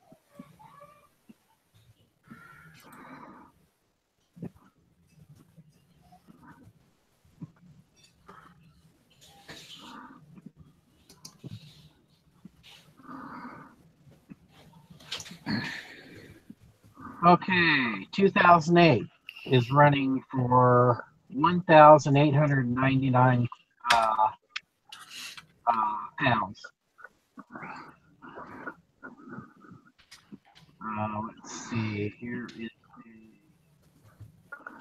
G: Okay, 2008 is running for 1,899 pounds. Let's see, here is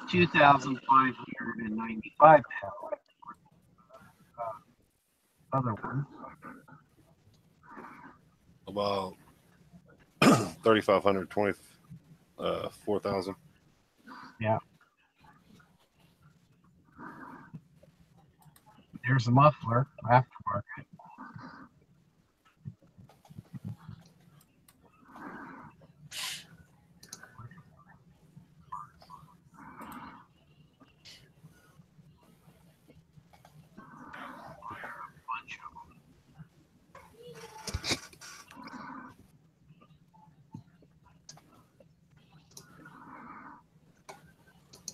G: a 2,595 pound. Other one.
D: About 3,500, 4,000.
G: Yeah. There's a muffler aftermarket.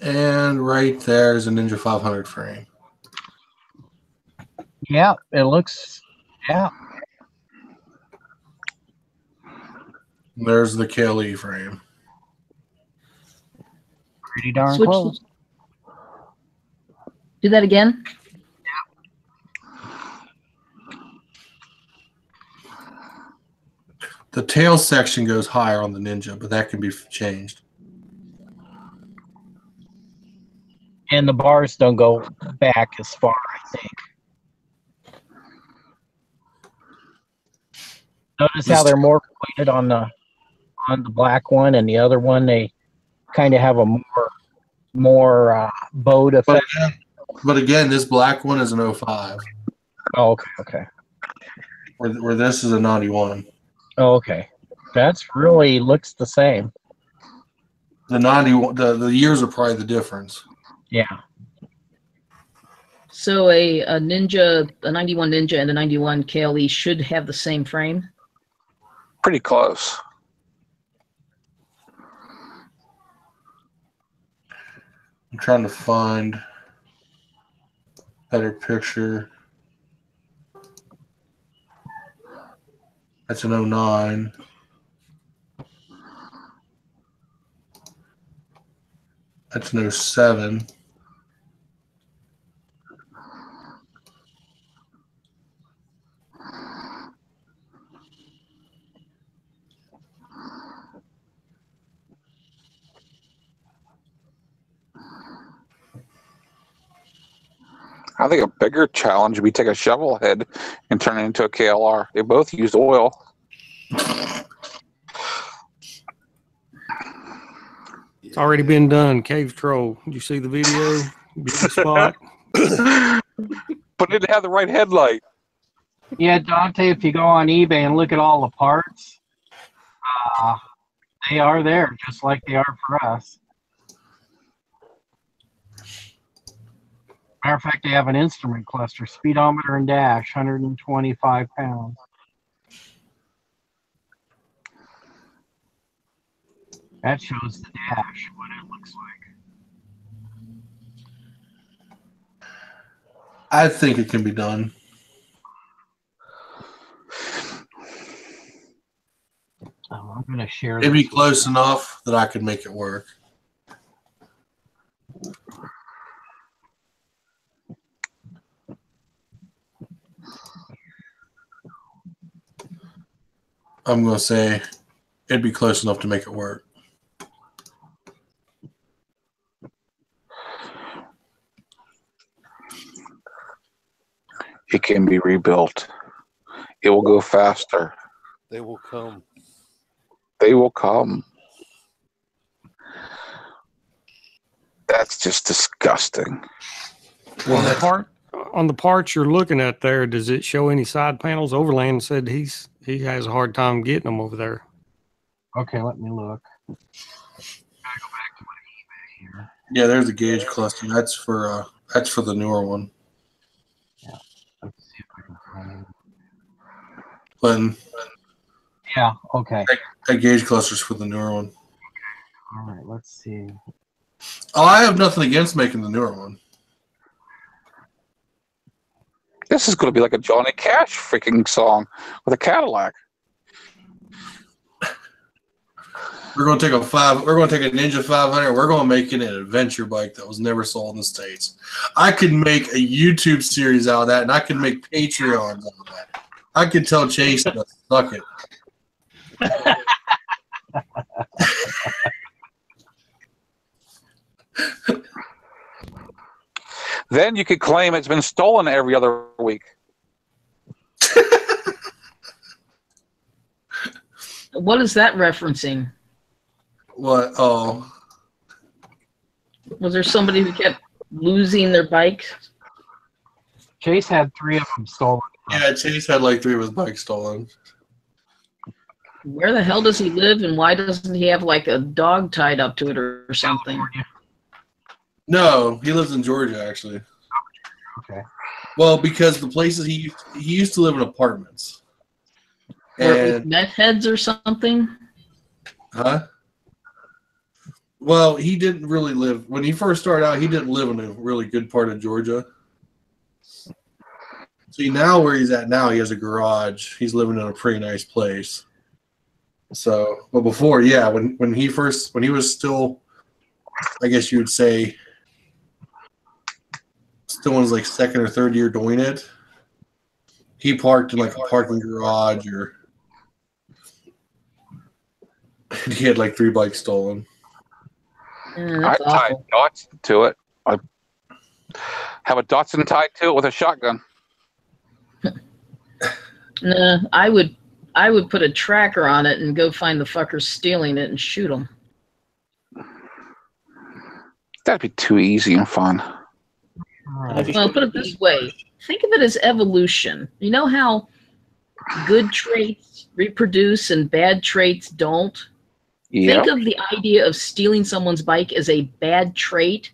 A: And right there is a Ninja 500 frame.
G: Yeah, it looks, yeah.
A: There's the KLE frame.
G: Pretty darn
H: Switch
G: close.
H: Do that again.
A: The tail section goes higher on the Ninja, but that can be changed.
G: And the bars don't go back as far, I think. Notice how they're more pointed on the black one, and the other one they kind of have a more bowed effect.
A: But again, this black one is an 05.
G: Oh, okay.
A: Where this is a 91.
G: Oh, okay. That's really looks the same.
A: The 91, the years are probably the difference.
G: Yeah.
H: So a Ninja, a 91 Ninja and a 91 KLE should have the same frame.
C: Pretty close.
A: I'm trying to find a better picture. That's an 09. That's an 07.
C: I think a bigger challenge would be take a shovel head and turn it into a KLR. They both used oil.
B: It's already been done. Cave Troll. Did you see the video? Beauty spot.
C: But it didn't have the right headlight.
G: Yeah, Dante, if you go on eBay and look at all the parts, they are there, just like they are for us. Matter of fact, they have an instrument cluster, speedometer and dash, 125 pounds. That shows the dash, what it looks like.
A: I think it can be done.
G: Oh, I'm going to share
A: It'd
G: this
A: be close enough that I could make it work. I'm going to say it'd be close enough to make it work.
C: It can be rebuilt. It will go faster.
D: They will come.
C: They will come. That's just disgusting.
B: Well, on the parts you're looking at there, does it show any side panels? Overland said he has a hard time getting them over there.
G: Okay, let me look. Gotta go back to my eBay here.
A: Yeah, there's a gauge cluster. That's for the newer one.
G: Yeah, let's see if I can find it.
A: But
G: Yeah, okay.
A: that gauge cluster's for the newer one.
G: All right, let's see.
A: Oh, I have nothing against making the newer one.
C: This is going to be like a Johnny Cash freaking song with a Cadillac.
A: We're going to take a Ninja 500. We're going to make it an adventure bike that was never sold in the States. I could make a YouTube series out of that, and I could make Patreons out of that. I could tell Chase to suck it.
C: Then you could claim it's been stolen every other week.
H: What is that referencing?
A: What? Oh.
H: Was there somebody who kept losing their bike?
G: Chase had 3 of them stolen.
A: Yeah, Chase had like 3 of his bikes stolen.
H: Where the hell does he live, and why doesn't he have like a dog tied up to it or something?
A: No, he lives in Georgia, actually.
G: Okay.
A: Well, because the places he used to live in apartments.
H: Or with
A: And,
H: meth heads or something?
A: huh? Well, he didn't really live, when he first started out, he didn't live in a really good part of Georgia. See, now where he's at now, he has a garage. He's living in a pretty nice place. So, but before, yeah, when he was still, I guess you would say, still in his like 2nd or 3rd year doing it, he parked in like a parking garage, or he had like 3 bikes stolen.
C: I
H: That's
C: tied
H: awful.
C: Datsun to it. I have a Datsun tied to it with a shotgun.
H: Nah, I would put a tracker on it and go find the fuckers stealing it and shoot them.
C: That'd be too easy and fun.
H: Well, put it this way. Think of it as evolution. You know how good traits reproduce and bad traits don't?
C: Yeah.
H: Think of the idea of stealing someone's bike as a bad trait.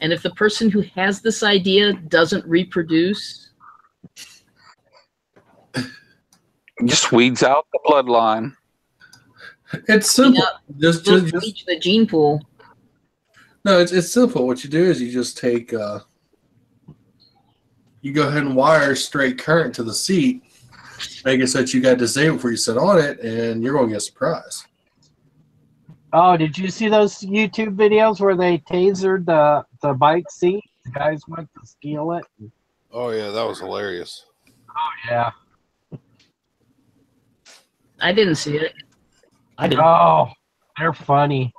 H: And if the person who has this idea doesn't reproduce,
C: Just weeds out the bloodline.
A: It's simple. Just
H: reach the gene pool.
A: no, it's simple. What you do is you just take you go ahead and wire straight current to the seat, make it so that you got disabled before you sit on it, and you're going to get a surprise.
G: Oh, did you see those YouTube videos where they tasered the bike seat? The guys went to steal it.
D: Oh yeah, that was hilarious.
G: Oh yeah.
E: I didn't see it. I didn't.
G: Oh, they're funny.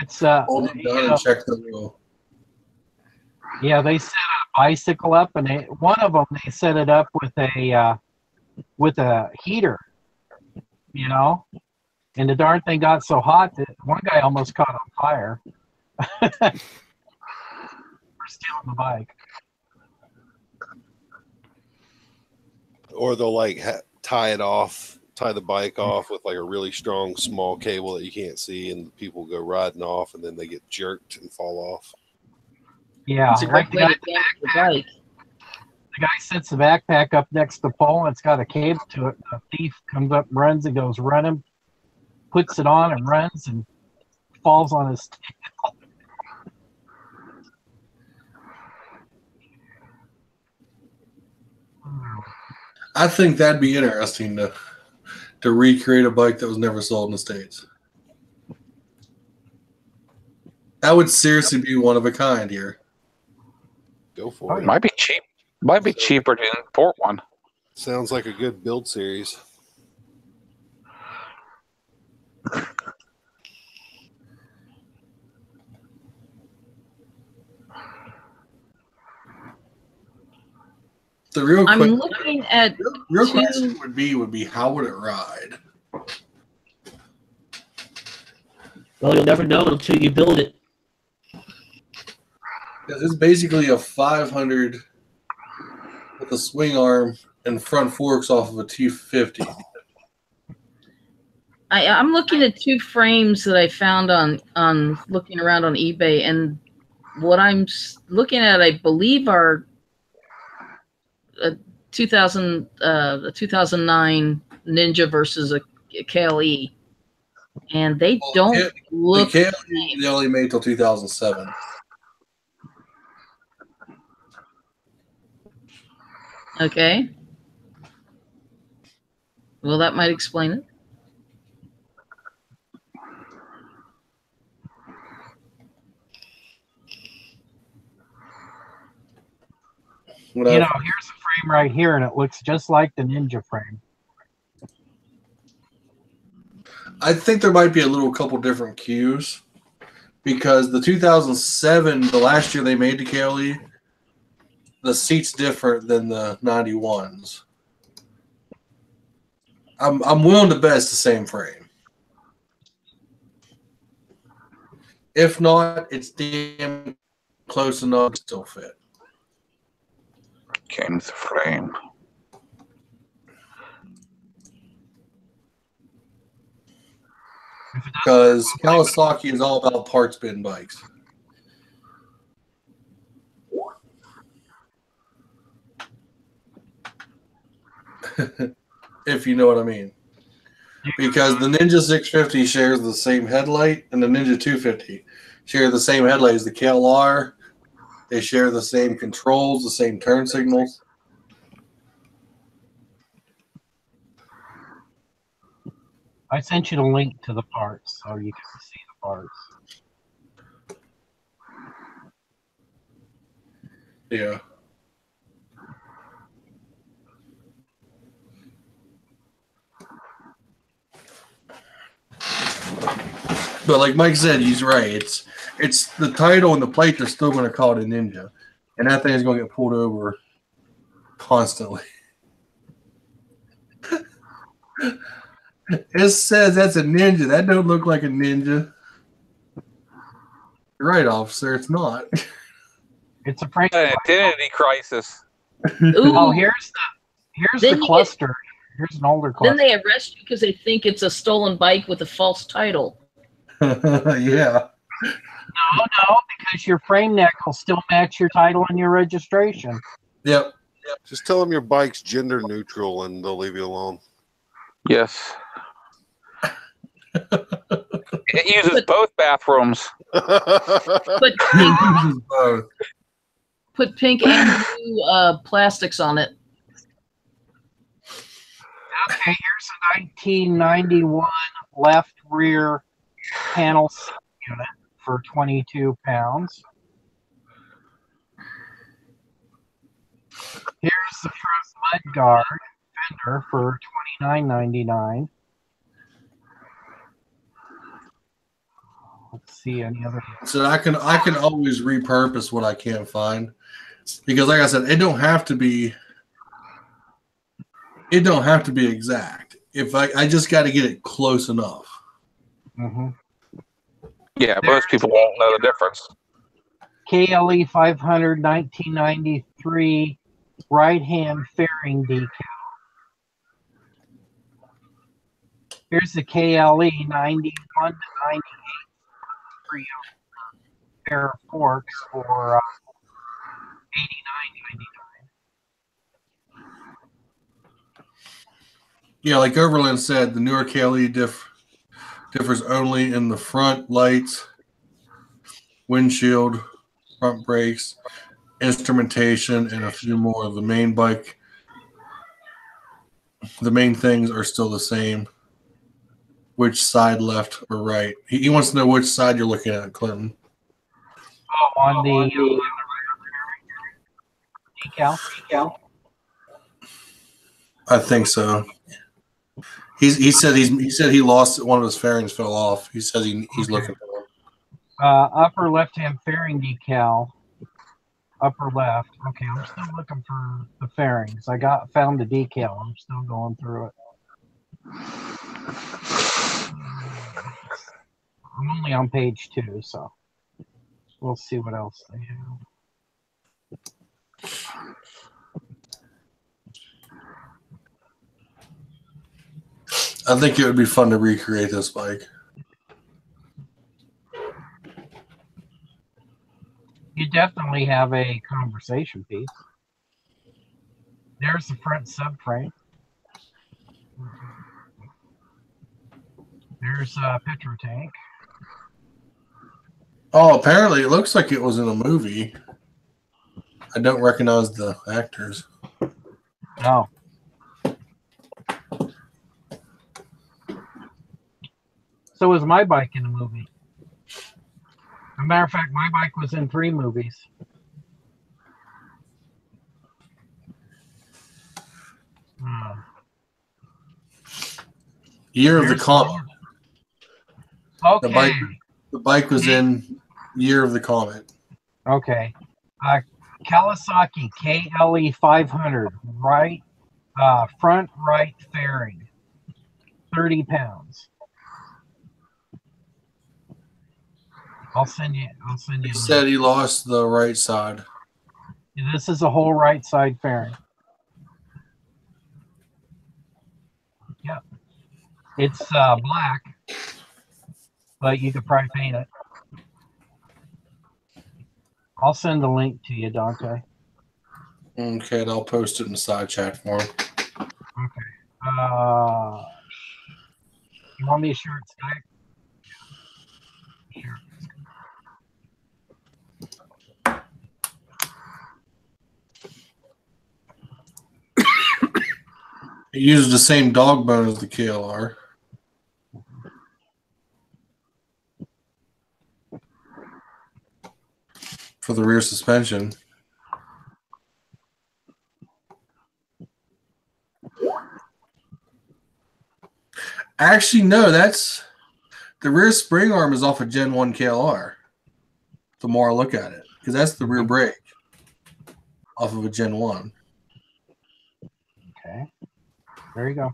G: It's
A: Hold it down and check the wheel.
G: yeah, they set a bicycle up, and one of them they set it up with a heater, you know, and the darn thing got so hot that one guy almost caught on fire for stealing the bike.
D: Or they'll like tie the bike off with like a really strong small cable that you can't see, and people go riding off, and then they get jerked and fall off.
G: Yeah,
H: It's a
G: like
H: great way to damage the bike.
G: the guy sets the backpack up next to the pole and it's got a cable to it. A thief comes up, runs, and goes running, puts it on and runs and falls on his tail.
A: I think that'd be interesting to recreate a bike that was never sold in the States. That would seriously be one of a kind here.
D: Go for it.
C: Might be cheap. Might be cheaper to import one.
D: Sounds like a good build series.
A: The real
H: I'm
A: quick,
H: looking at
A: real
H: two-
A: question would be how would it ride?
E: Well, you'll never know until you build it.
A: Because it's basically a 500 with a swing arm and front forks off of a T50.
H: I'm looking at two frames that I found on looking around on eBay, and what I'm looking at, I believe, are a 2009 Ninja versus a KLE, and they don't look.
A: The KLE they only made till 2007.
H: Okay. Well, that might explain it.
G: You know, here's a frame right here, and it looks just like the Ninja frame.
A: I think there might be a little couple different cues because the 2007, the last year they made the KLE, the seat's different than the 91s. I'm willing to bet it's the same frame. If not, it's damn close enough to still fit.
C: Came with the frame.
A: Because Kawasaki is all about parts bin bikes. If you know what I mean. Because the Ninja 650 shares the same headlight and the Ninja 250 share the same headlight as the KLR. They share the same controls, the same turn signals.
G: I sent you the link to the parts so you can see the parts.
A: Yeah. But like Mike said, he's right. It's the title and the plate they're still going to call it a Ninja, and that thing is going to get pulled over constantly. It says that's a Ninja. That don't look like a Ninja. You're right, officer. It's not.
G: It's a frame.
C: An identity crisis.
G: Oh, here's
H: Then
G: the
H: you
G: cluster. Here's an older cluster.
H: Then they arrest you because they think it's a stolen bike with a false title.
A: Yeah.
G: No, because your frame neck will still match your title and your registration.
A: Yep.
D: Just tell them your bike's gender neutral and they'll leave you alone.
C: Yes. It uses both bathrooms.
H: Put pink and blue plastics on it.
G: Okay, here's a 1991 left rear panel unit for 22 pounds. Here's the front mud guard fender for $29.99. Let's see any other.
A: So I can always repurpose what I can't find, because like I said, it don't have to be exact. If I just got to get it close enough.
G: Mm-hmm.
C: Yeah, most people won't know the difference.
G: KLE 500 1993 right-hand fairing decal. Here's the KLE 91 to 98 pair of forks for
A: Yeah, like Overland said, the newer KLE differs only in the front lights, windshield, front brakes, instrumentation, and a few more. The main things are still the same. Which side, left or right? He wants to know which side you're looking at, Clinton.
G: Oh, on the decal.
A: I think so. He said he lost one of his fairings, fell off. He says he's looking for one.
G: Upper left-hand fairing decal. Upper left. Okay, I'm still looking for the fairings. I found the decal. I'm still going through it. I'm only on page 2, so we'll see what else they have.
A: I think it would be fun to recreate this bike.
G: You definitely have a conversation piece. There's the front subframe. There's a petro tank.
A: Oh, apparently it looks like it was in a movie. I don't recognize the actors.
G: No. So was my bike in a movie. As a matter of fact, my bike was in 3 movies.
A: Year of the Comet.
G: Okay.
A: The bike was in Year of the Comet.
G: Okay. Kawasaki KLE 500, right? Front right fairing, 30 pounds. I'll send you.
A: He said he lost the right side.
G: This is a whole right side fairing. Yeah. It's black, but you could probably paint it. I'll send the link to you, Dante.
A: Okay, and I'll post it in the side chat for him.
G: Okay. You want me to share it, Skype? Sure.
A: It uses the same dog bone as the KLR. For the rear suspension. Actually, no, that's the rear spring arm is off a Gen 1 KLR. The more I look at it, because that's the rear brake off of a Gen 1.
G: Okay. There you go.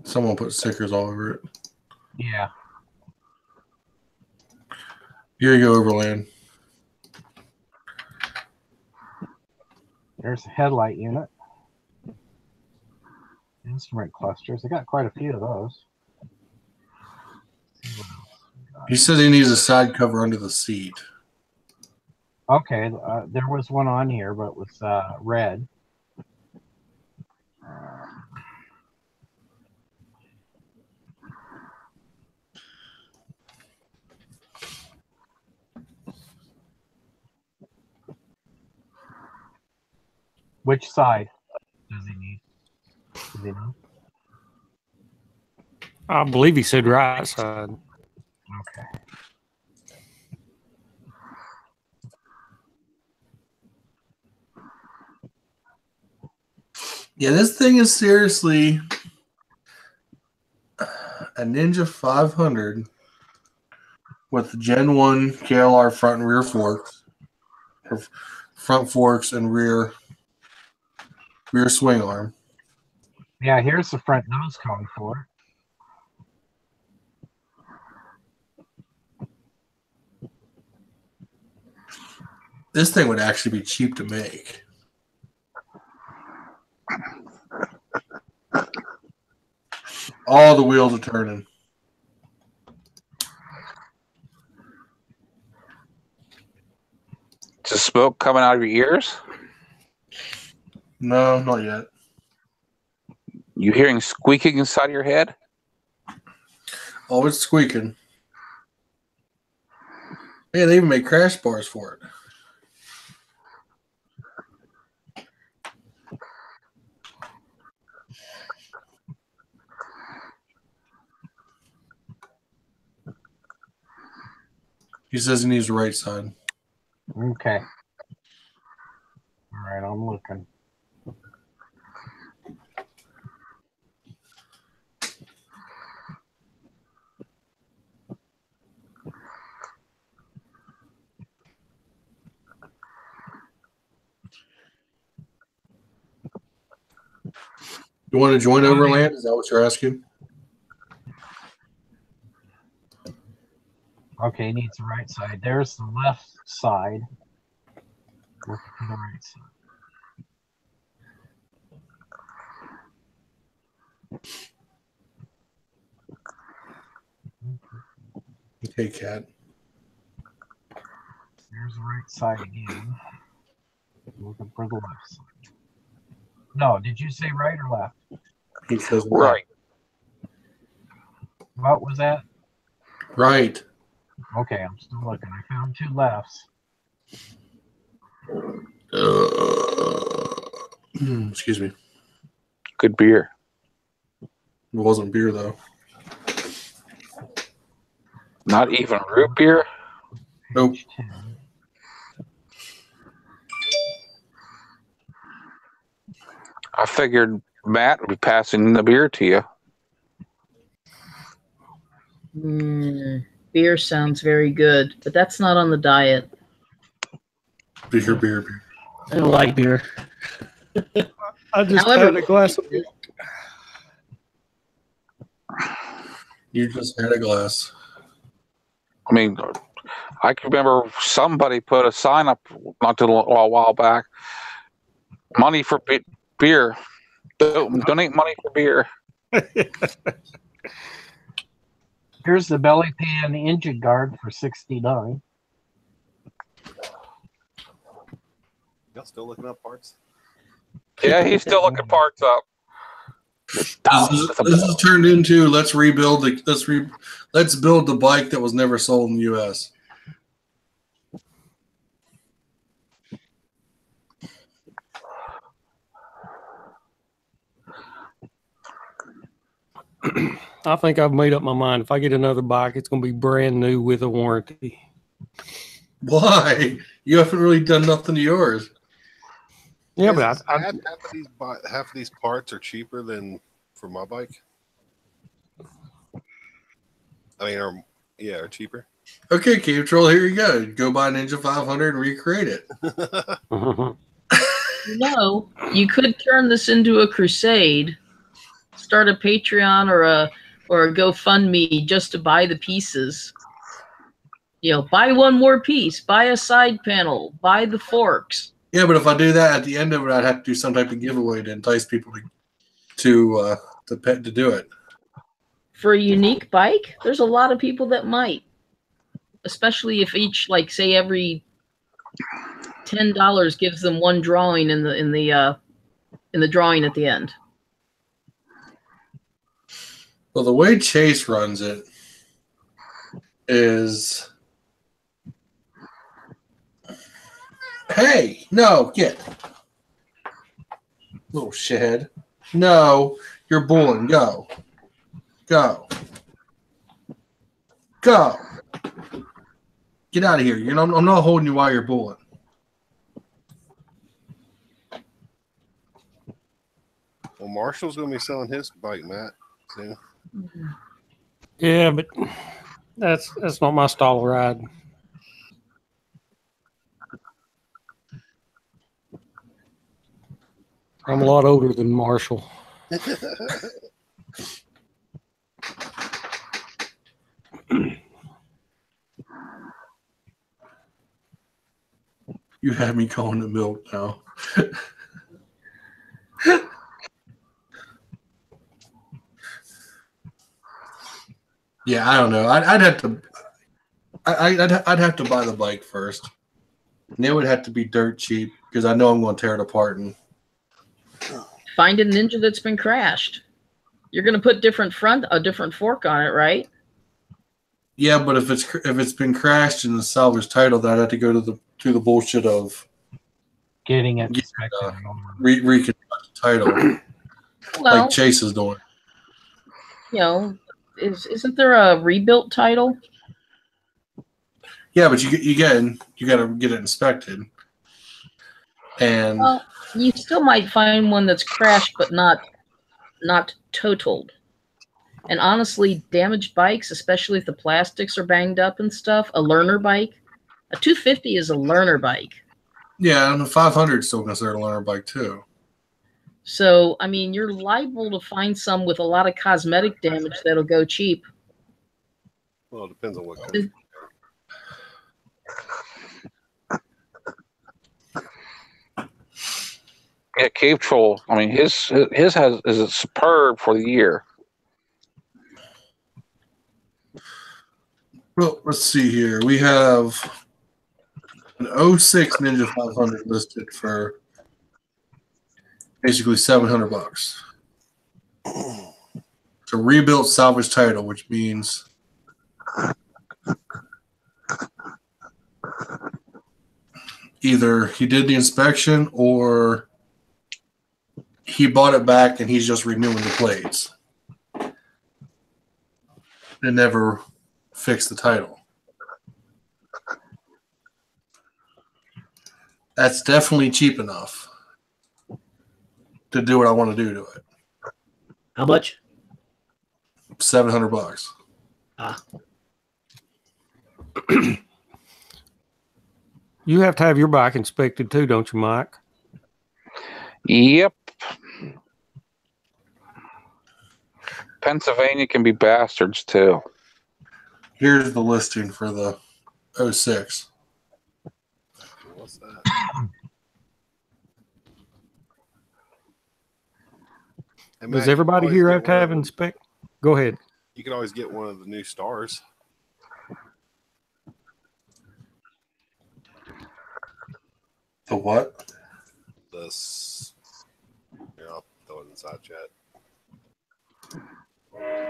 A: Someone put stickers all over it.
G: Yeah.
A: Here you go, Overland.
G: There's a headlight unit. Instrument clusters. I got quite a few of those.
A: He said he needs a side cover under the seat.
G: Okay, there was one on here, but it was red. Which side does he need? Does he know?
B: I believe he said right side.
G: Okay.
A: Yeah, this thing is seriously a Ninja 500 with Gen 1 KLR front and rear forks, or front forks and rear swing arm.
G: Yeah, here's the front nose cone for it.
A: This thing would actually be cheap to make. All the wheels are turning.
C: Is the smoke coming out of your ears?
A: No, not yet.
C: You hearing squeaking inside your head?
A: Oh, it's squeaking. Yeah, they even make crash bars for it. He says he needs the right side.
G: Okay. All right, I'm looking.
A: You want to join Overland? Is that what you're asking?
G: Okay, needs the right side. There's the left side. Look to the right side.
A: Okay, Cat.
G: There's the right side again. Looking for the left side. No, did you say right or left?
A: He says
C: Right.
G: What was that?
A: Right.
G: Okay, I'm still looking. I found two lefts.
A: Excuse me.
C: Good beer.
A: It wasn't beer, though.
C: Not even root beer?
A: Nope.
G: Page 10.
C: I figured Matt would be passing the beer to you.
H: Beer sounds very good, but that's not on the diet.
A: Beer.
E: I don't like beer.
B: I just
H: However-
B: had a glass of milk.
A: You just had a glass.
C: I mean, I can remember somebody put a sign up not too long, a while back. Money for beer. Donate money for beer.
G: Here's the belly pan engine guard for $69.
D: Y'all still looking up parts?
C: Yeah, he's still looking parts up.
A: This is turned into let's build the bike that was never sold in the U.S.
B: I think I've made up my mind. If I get another bike, it's going to be brand new with a warranty.
A: Why? You haven't really done nothing to yours.
B: Yeah, but
D: half of these parts are cheaper than for my bike. I mean, are cheaper.
A: Okay, Cave Troll, here you go. Go buy Ninja 500 and recreate it.
H: No, you could turn this into a crusade. Start a Patreon or a GoFundMe just to buy the pieces. You know, buy one more piece, buy a side panel, buy the forks.
A: Yeah, but if I do that at the end of it, I'd have to do some type of giveaway to entice people to do it.
H: For a unique bike, there's a lot of people that might, especially if each, like, say, every $10 gives them one drawing in the drawing at the end.
A: Well, the way Chase runs it is, hey, no, get little shithead. No, you're bullying. Go. Get out of here. You know, I'm not holding you while you're bullying.
D: Well, Marshall's going to be selling his bike, Matt, soon.
B: yeah, but that's not my style of ride. I'm a lot older than Marshall.
A: You have me calling it milk now. Yeah, I don't know. I'd have to. I'd have to buy the bike first. And it would have to be dirt cheap because I know I'm going to tear it apart. And
H: Find a Ninja that's been crashed. You're going to put a different fork on it, right?
A: yeah, but if it's been crashed in the salvage title, then I'd have to go to the bullshit of
G: Getting it
A: getting
G: inspected.
A: reconstruct the title
H: Well,
A: like Chase is doing.
H: you know, isn't there a rebuilt title?
A: Yeah, but you got to get it inspected, and
H: Well, you still might find one that's crashed but not totaled. And honestly, damaged bikes, especially if the plastics are banged up and stuff, a learner bike, a 250 is a learner bike.
A: yeah, and the 500 is still considered a learner bike too.
H: So, I mean, you're liable to find some with a lot of cosmetic damage that'll go cheap.
D: Well, it depends on what kind.
C: Yeah, Cave Troll. I mean, his is superb for the year.
A: Well, let's see here. We have an 06 Ninja 500 listed for basically $700. It's a rebuilt salvage title, which means either he did the inspection or he bought it back and he's just renewing the plates. It never fixed the title. That's definitely cheap enough to do what I want to do to it.
E: How much?
A: $700.
E: Ah,
B: You have to have your bike inspected too, don't you, Mike?
C: Yep. Pennsylvania can be bastards too.
A: Here's the listing for the 06.
D: What's that? Hey, Matt,
B: Does
D: you
B: everybody
D: can
B: here
D: always
B: have
D: get
B: to
D: one
B: have
D: of the-
B: inspect? Go ahead.
D: You can always get one of the new stars.
A: The what?
D: This. Yeah, I'll throw it in the side chat.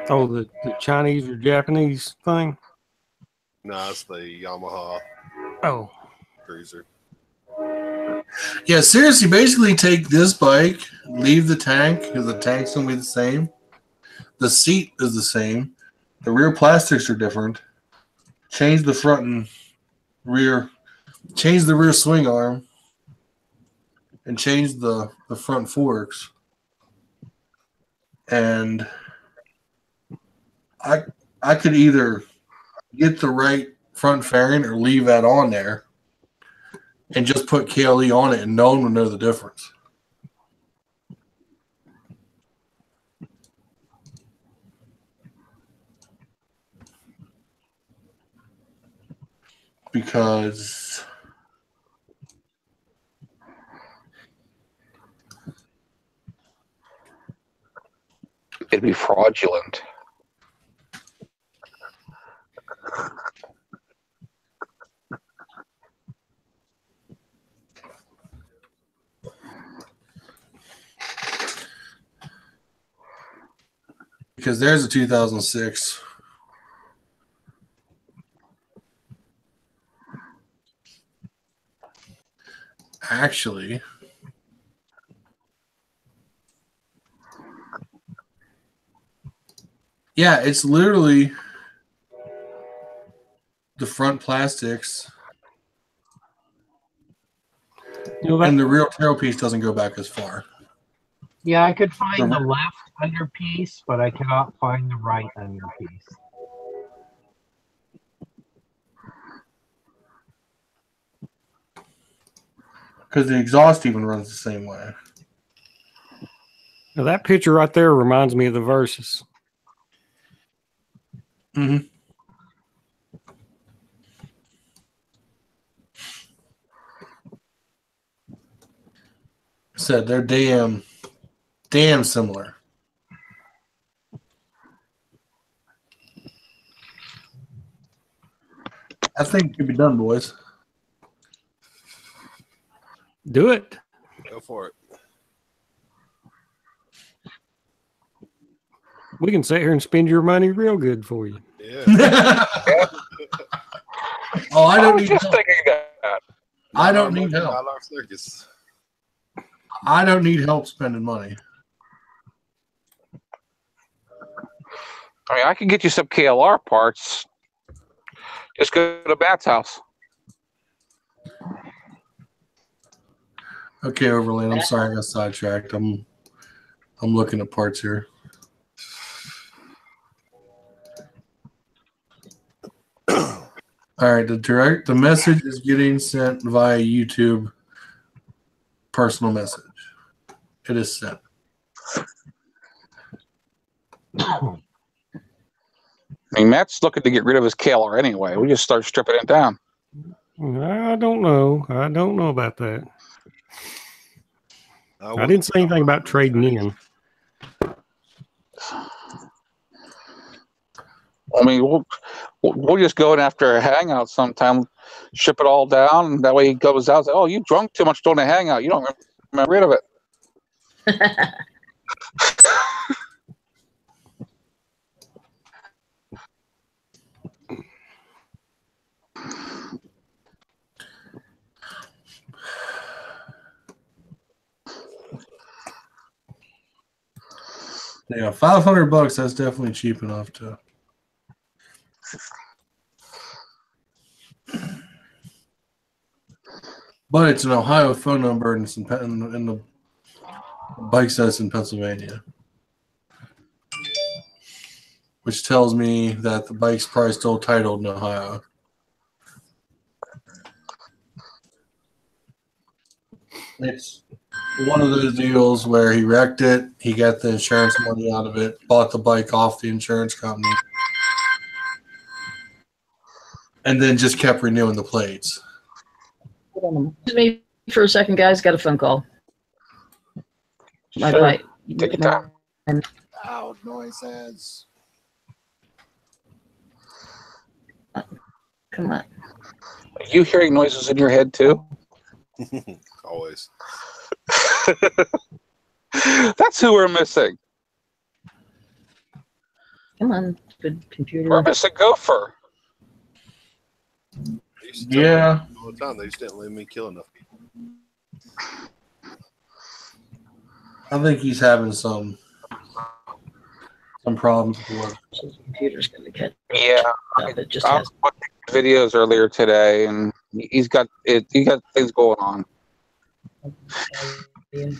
B: Oh, the Chinese or Japanese thing?
D: No, it's the Yamaha
B: Oh,
D: Cruiser.
A: Yeah, seriously, basically take this bike, leave the tank, because the tank's going to be the same. The seat is the same. The rear plastics are different. Change the front and rear, change the rear swing arm, and change the front forks. And I could either get the right front fairing or leave that on there and just put KLE on it and no one would know the difference. Because
C: It'd be fraudulent.
A: there's a 2006. Actually, yeah, it's literally the front plastics,
G: You know, that,
A: and the real tailpiece doesn't go back as far.
G: yeah, I could find the left underpiece, but I cannot find the right underpiece.
A: Because the exhaust even runs the same way.
B: now that picture right there reminds me of the Versus.
A: Mm-hmm. Said they're damn similar. I think it could be done, boys.
B: Do it.
D: Go for it.
B: We can sit here and spend your money real good for you.
D: Yeah.
A: Oh, I
C: I
A: don't
C: was
A: need
C: just
A: help.
C: thinking that.
A: I don't need help.
D: Not our circus.
A: I don't need help spending money.
C: I mean, I can get you some KLR parts. Just go to Matt's house.
A: Okay, Overland. I'm sorry I got sidetracked. I'm looking at parts here. All right, the message is getting sent via YouTube personal message. It is sent.
C: I mean, Matt's looking to get rid of his KLR anyway. We just start stripping it down.
B: I don't know. I don't know about that. I didn't say anything about trading in.
C: I mean, we'll just go in after a hangout sometime, ship it all down, and that way he goes out and says, "Oh, you drunk too much during the hangout. You don't remember rid of it."
A: Yeah, $500. That's definitely cheap enough to. But it's an Ohio phone number, and it's and the bike says in Pennsylvania, which tells me that the bike's probably still titled in Ohio. It's one of those deals where he wrecked it, he got the insurance money out of it, bought the bike off the insurance company, and then just kept renewing the plates.
H: Excuse me for a second, guys. Got a phone call.
C: Sure.
H: Bye.
C: Take your time.
D: Loud noises.
H: Come on.
C: Are you hearing noises in your head too?
D: Always.
C: That's who we're missing.
H: Come on, good computer.
C: We're missing Gopher.
A: Yeah.
D: All the time. They just didn't let me kill enough people.
A: I think he's having some problems with work.
H: The computer's going to catch
C: Yeah,
H: up. It just
C: I
H: has.
C: was watching videos earlier today, and he's got it. He got things going on.
H: Yeah.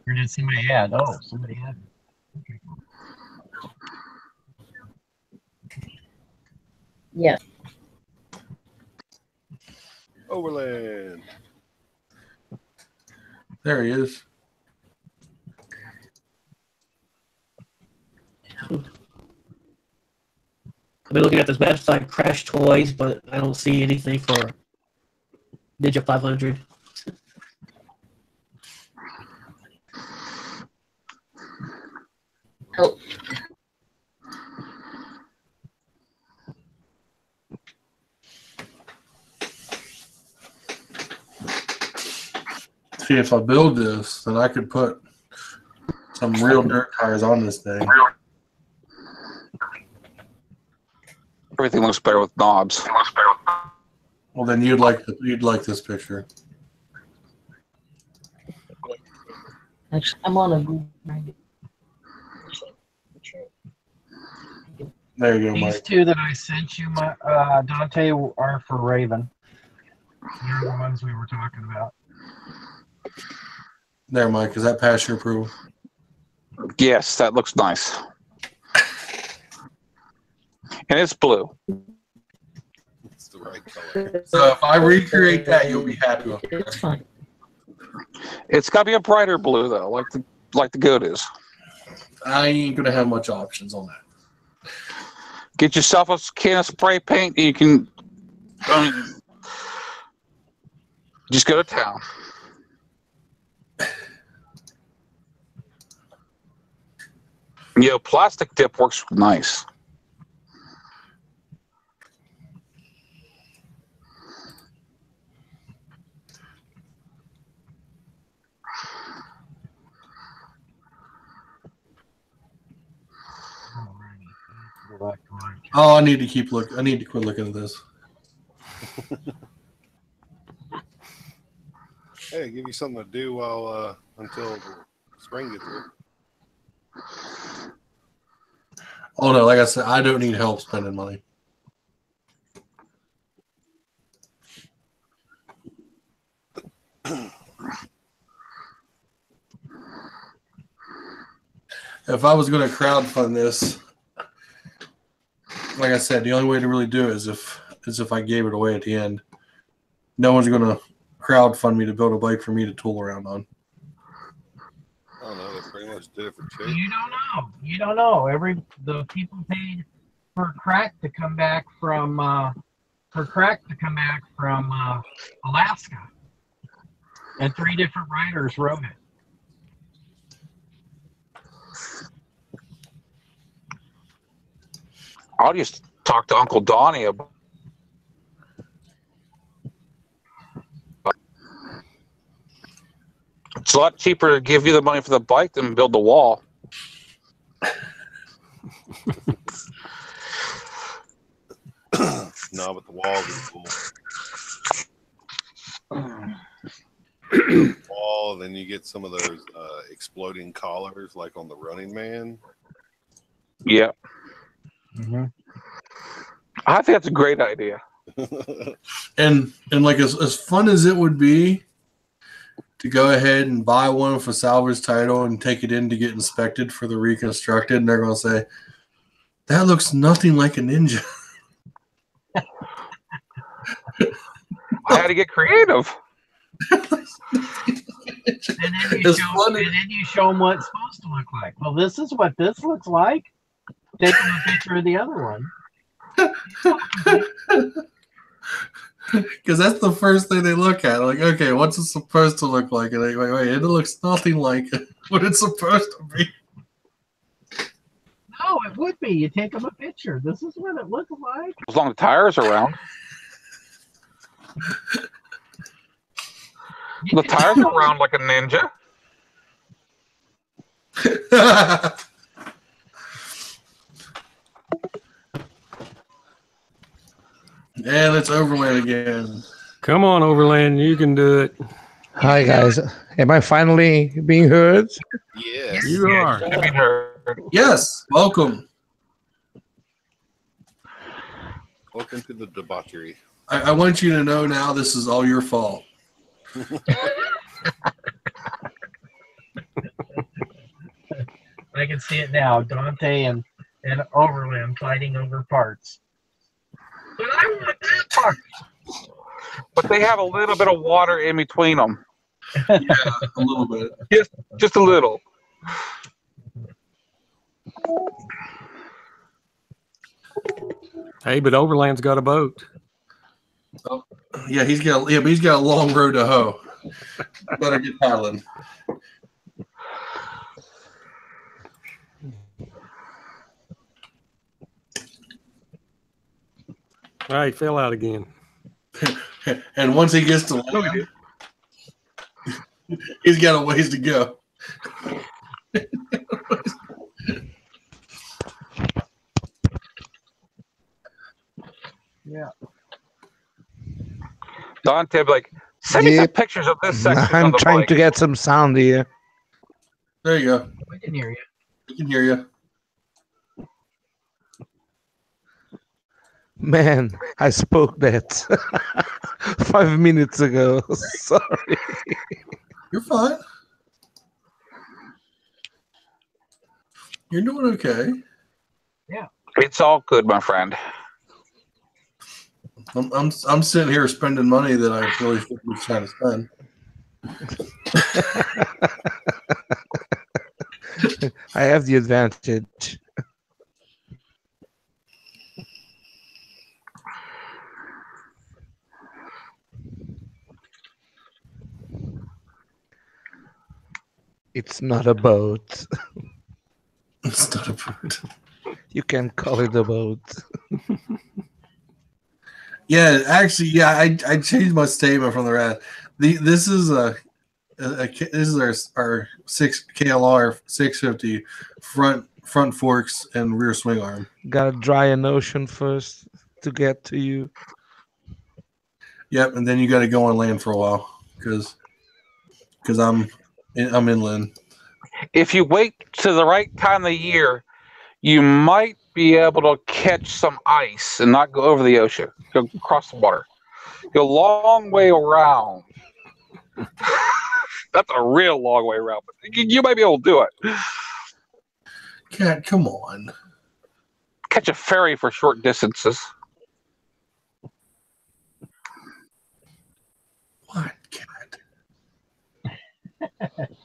G: Or did somebody add? Oh, somebody added.
H: Yeah.
D: Overland.
A: There he is.
E: I've been looking at this website, Crash Toys, but I don't see anything for Ninja 500.
H: Oh.
A: See, if I build this, then I could put some real dirt tires on this thing.
C: Everything looks better with knobs.
A: Well, then you'd like this picture.
H: Actually, I'm on a Google Drive.
A: There you go,
G: These
A: Mike.
G: two that I sent you, Dante, are for Raven. They're the ones we were talking about.
A: There, Mike. Is that past your approval?
C: Yes, that looks nice. And it's blue.
D: It's the right color.
A: So if I recreate that, you'll be happy with it.
H: It's fine.
C: It's got to be a brighter blue though, like the goat is.
A: I ain't gonna have much options on that.
C: Get yourself a can of spray paint. And you can just go to town. Yeah, plastic dip works nice.
A: Oh, I need to keep look. I need to quit looking at this.
D: Hey, give you something to do while until spring gets here.
A: Oh no, like I said, I don't need help spending money. If I was going to crowdfund this, like I said, the only way to really do it is if I gave it away at the end. No one's going to crowdfund me to build a bike for me to tool around on.
D: I don't know. They pretty much did it for cheap.
G: You don't know. You don't know. The people paid for crack to come back from Alaska, and 3 different riders rode it.
C: I'll just talk to Uncle Donnie about. It's a lot cheaper to give you the money for the bike than build the wall.
D: No, but the walls are cool. Wall, then you get some of those exploding collars, like on the Running Man.
C: Yeah.
G: Mm-hmm.
C: I think that's a great idea.
A: And like as fun as it would be to go ahead and buy one for salvage title and take it in to get inspected for the reconstructed, and they're going to say, that looks nothing like a Ninja.
C: I had to get creative.
G: And then you show them what it's supposed to look like. Well, this is what this looks like. Take them a picture of the other one.
A: Because that's the first thing they look at. Like, okay, what's it supposed to look like? And they wait, it looks nothing like what it's supposed to be.
G: No, it would be. You take them a picture. This is what it looks like.
C: As long as the tires are around. The tires are round like a Ninja.
A: And it's Overland again.
B: Come on, Overland, you can do it.
I: Hi guys, am I finally being heard?
D: Yes.
B: You are.
A: Yes, welcome.
D: Welcome to the debauchery.
A: I want you to know now this is all your fault.
G: I can see it now. Dante and Overland fighting over parts. But I want that part.
C: But they have a little bit of water in between them.
A: Yeah, a little bit.
C: Just a little.
B: Hey, but Overland's got a boat.
A: Oh, yeah, but he's got a long road to hoe. Better get paddling.
B: All right, fell out again.
A: And once he gets to land, he's got a ways to go.
G: Yeah.
C: Dante be like, send me some pictures of this section.
I: I'm
C: of the
I: trying
C: bike.
I: to get some sound here.
A: There you go.
G: We can hear you.
A: We can hear you.
I: Man, I spoke that 5 minutes ago. Sorry.
A: You're fine. You're doing okay.
G: Yeah.
C: It's all good, my friend.
A: I'm sitting here spending money that I really should be trying to spend.
I: I have the advantage. It's not a boat.
A: It's not a boat.
I: You can call it a boat.
A: Yeah, actually, yeah, I changed my statement from the rest. This is this is our 6 KLR 650 front forks and rear swing arm.
I: Gotta dry an ocean first to get to you.
A: Yep, and then you got to go on land for a while because I'm inland.
C: If you wait to the right time of the year, you might be able to catch some ice and not go over the ocean. Go across the water. Go a long way around. That's a real long way around, but you might be able to do it.
A: Cat, come on.
C: Catch a ferry for short distances.
A: What, Cat?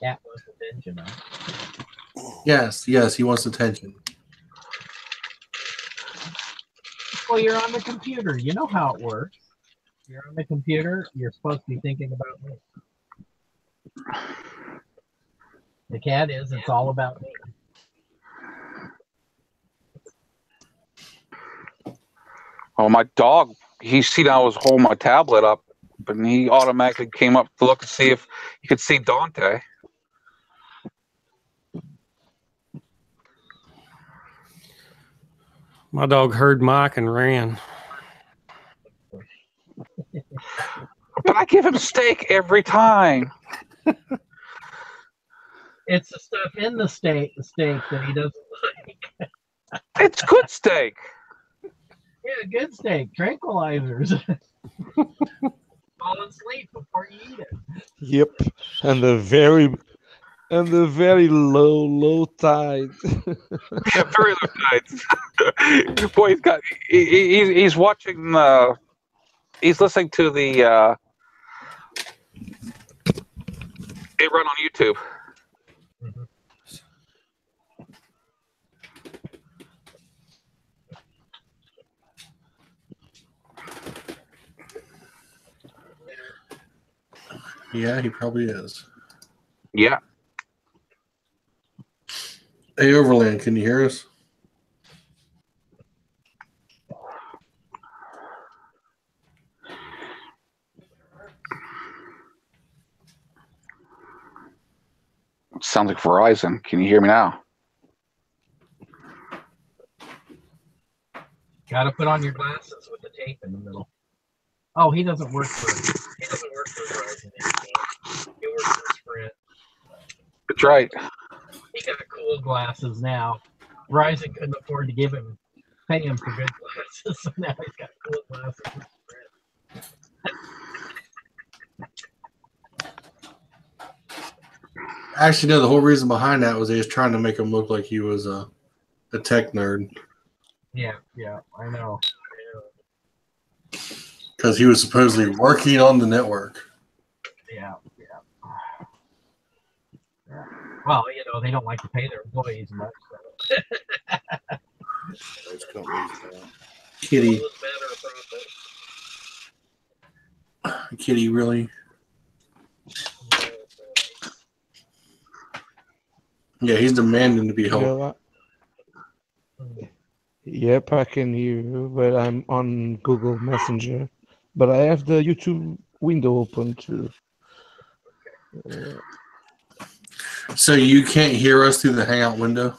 G: Cat wants attention, huh?
A: Yes, he wants attention.
G: Well, you're on the computer. You know how it works. You're on the computer. You're supposed to be thinking about me. The cat is. It's all about me.
C: Oh, my dog, he seen I was holding my tablet up, and he automatically came up to look and see if he could see Dante.
B: My dog heard Mike and ran.
C: But I give him steak every time.
G: It's the stuff in the steak that he doesn't like.
C: It's good steak.
G: Yeah, good steak. Tranquilizers. Fall asleep before you eat it.
I: Yep, and the very low tide.
C: Yeah, very low tides. Boy, he's watching. He's listening to the. It run on YouTube.
G: Mm-hmm.
A: Yeah, he probably is.
C: Yeah.
A: Hey, Overland, can you hear us?
C: Sounds like Verizon. Can you hear me now?
G: Got to put on your glasses with the tape in the middle. Oh, he doesn't work for Verizon. He works for Sprint.
C: That's right.
G: He got cool glasses now. Verizon couldn't afford to pay him for good glasses, so now he's got cool glasses with Sprint.
A: Actually, no, the whole reason behind that was he was trying to make him look like he was a tech nerd.
G: Yeah, I know.
A: Because he was supposedly working on the network.
G: Yeah. Well, they don't like to pay their employees much. So.
D: Those companies don't.
A: Kitty. Kitty, really? Yeah, he's demanding to be helped.
I: Yep, I can hear you, but I'm on Google Messenger. But I have the YouTube window open too.
A: So you can't hear us through the Hangout window?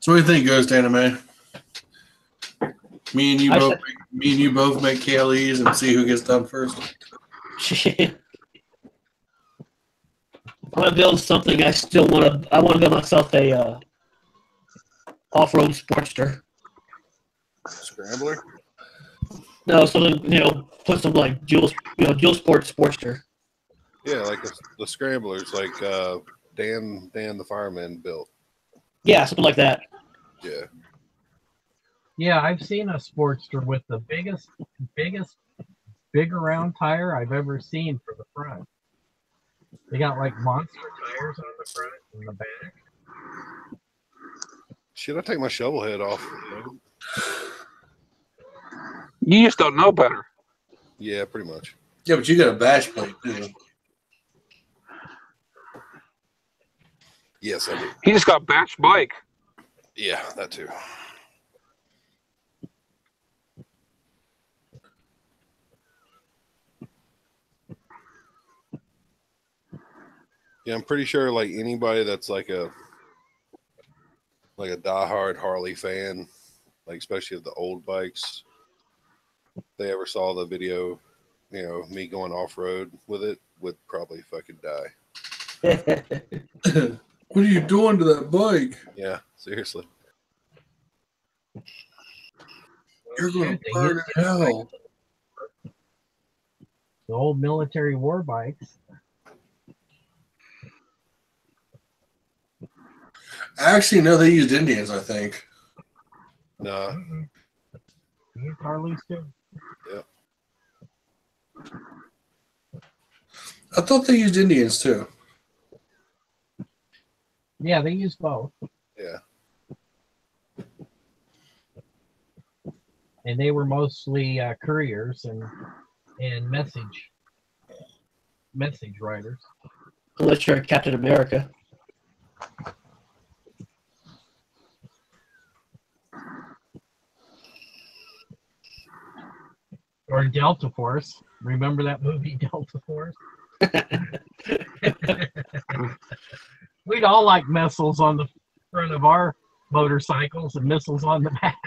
A: So what do you think, Ghost Anime? Me and you both make KLEs and see who gets done first.
E: I want to build something. I want to build myself a off-road Sportster.
D: Scrambler?
E: No, something, put some like dual sport Sportster.
D: Yeah, like the Scramblers, like Dan the fireman built.
E: Yeah, something like that.
D: Yeah.
G: Yeah, I've seen a Sportster with the biggest, big around tire I've ever seen for the front. They got like monster tires on the front and the back.
D: Should I take my shovel head off?
C: You just don't know better.
D: Yeah, pretty much.
A: Yeah, but you got a bash plate too.
D: Yes, I do.
C: He just got a bash bike.
D: Yeah, that too. Yeah, I'm pretty sure like anybody that's like a diehard Harley fan, like especially of the old bikes, if they ever saw the video, you know, me going off road with it, would probably fucking die.
A: What are you doing to that bike?
D: Yeah, seriously.
A: You're going to
G: They
A: burn
G: used
A: in hell.
G: the old military war bikes.
A: Actually, no, they used Indians, I think.
D: Nah.
G: They used Harleys too.
D: Yep.
A: I thought they used Indians too.
G: Yeah, they used both.
D: Yeah.
G: And they were mostly couriers and message writers.
E: Unless you're Captain America.
G: Or Delta Force. Remember that movie, Delta Force? We'd all like missiles on the front of our motorcycles and missiles on the back.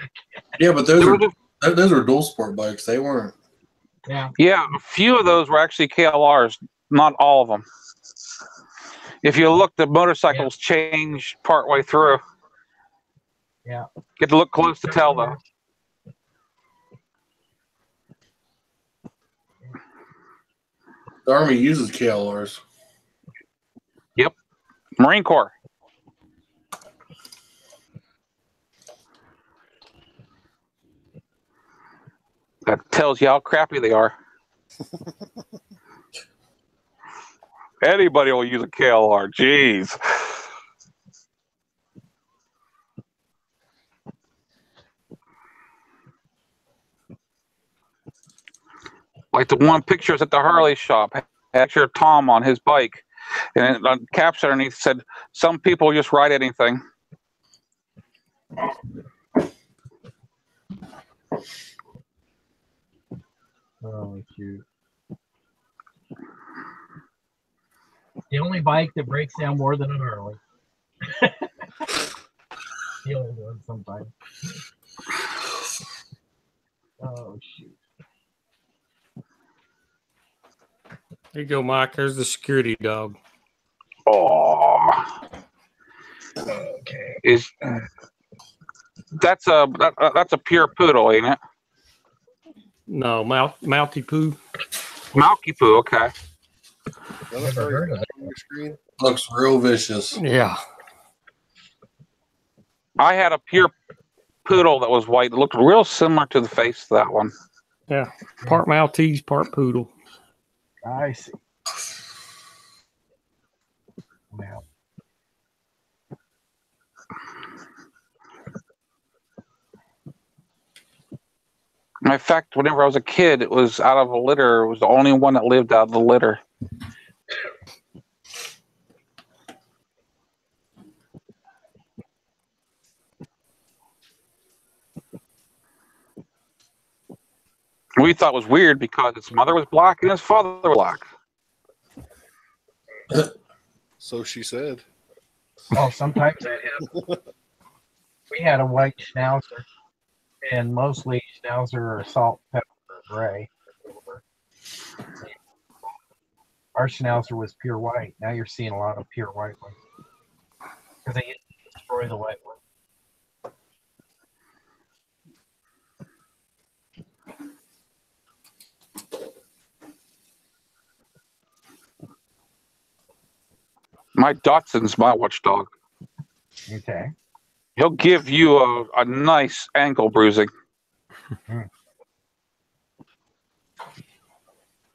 A: Yeah, but those are dual sport bikes. They weren't.
G: Yeah.
C: Yeah, a few of those were actually KLRs, not all of them. If you look, the motorcycles changed partway through.
G: Yeah.
C: Get to look close to tell, though.
A: The Army uses KLRs.
C: Yep. Marine Corps. That tells you how crappy they are. Anybody will use a KLR. Jeez. Like the one picture was at the Harley shop. Had a picture of Tom on his bike. And on caps underneath said, "Some people just ride anything."
G: Oh, shoot. The only bike that breaks down more than a Harley. The old one sometimes. Oh, shoot.
B: There you go, Mike. There's the security dog.
C: Oh.
G: Okay.
C: That's a pure poodle, ain't it?
B: No, Mountie Poo.
C: Malky Poo, okay.
G: Never heard of it.
D: On your screen?
A: Looks real vicious.
B: Yeah.
C: I had a pure poodle that was white. It looked real similar to the face of that one.
B: Yeah. Part Maltese, part poodle.
G: I see. Wow.
C: In fact, whenever I was a kid, it was out of a litter. It was the only one that lived out of the litter. We thought it was weird because his mother was black and his father was black.
D: So she said.
G: Oh, sometimes that happens. We had a white schnauzer, and mostly schnauzer are salt, pepper, gray. Our schnauzer was pure white. Now you're seeing a lot of pure white ones because they destroy the white one.
C: My Dachshund's my watchdog.
G: Okay.
C: He'll give you a nice ankle bruising.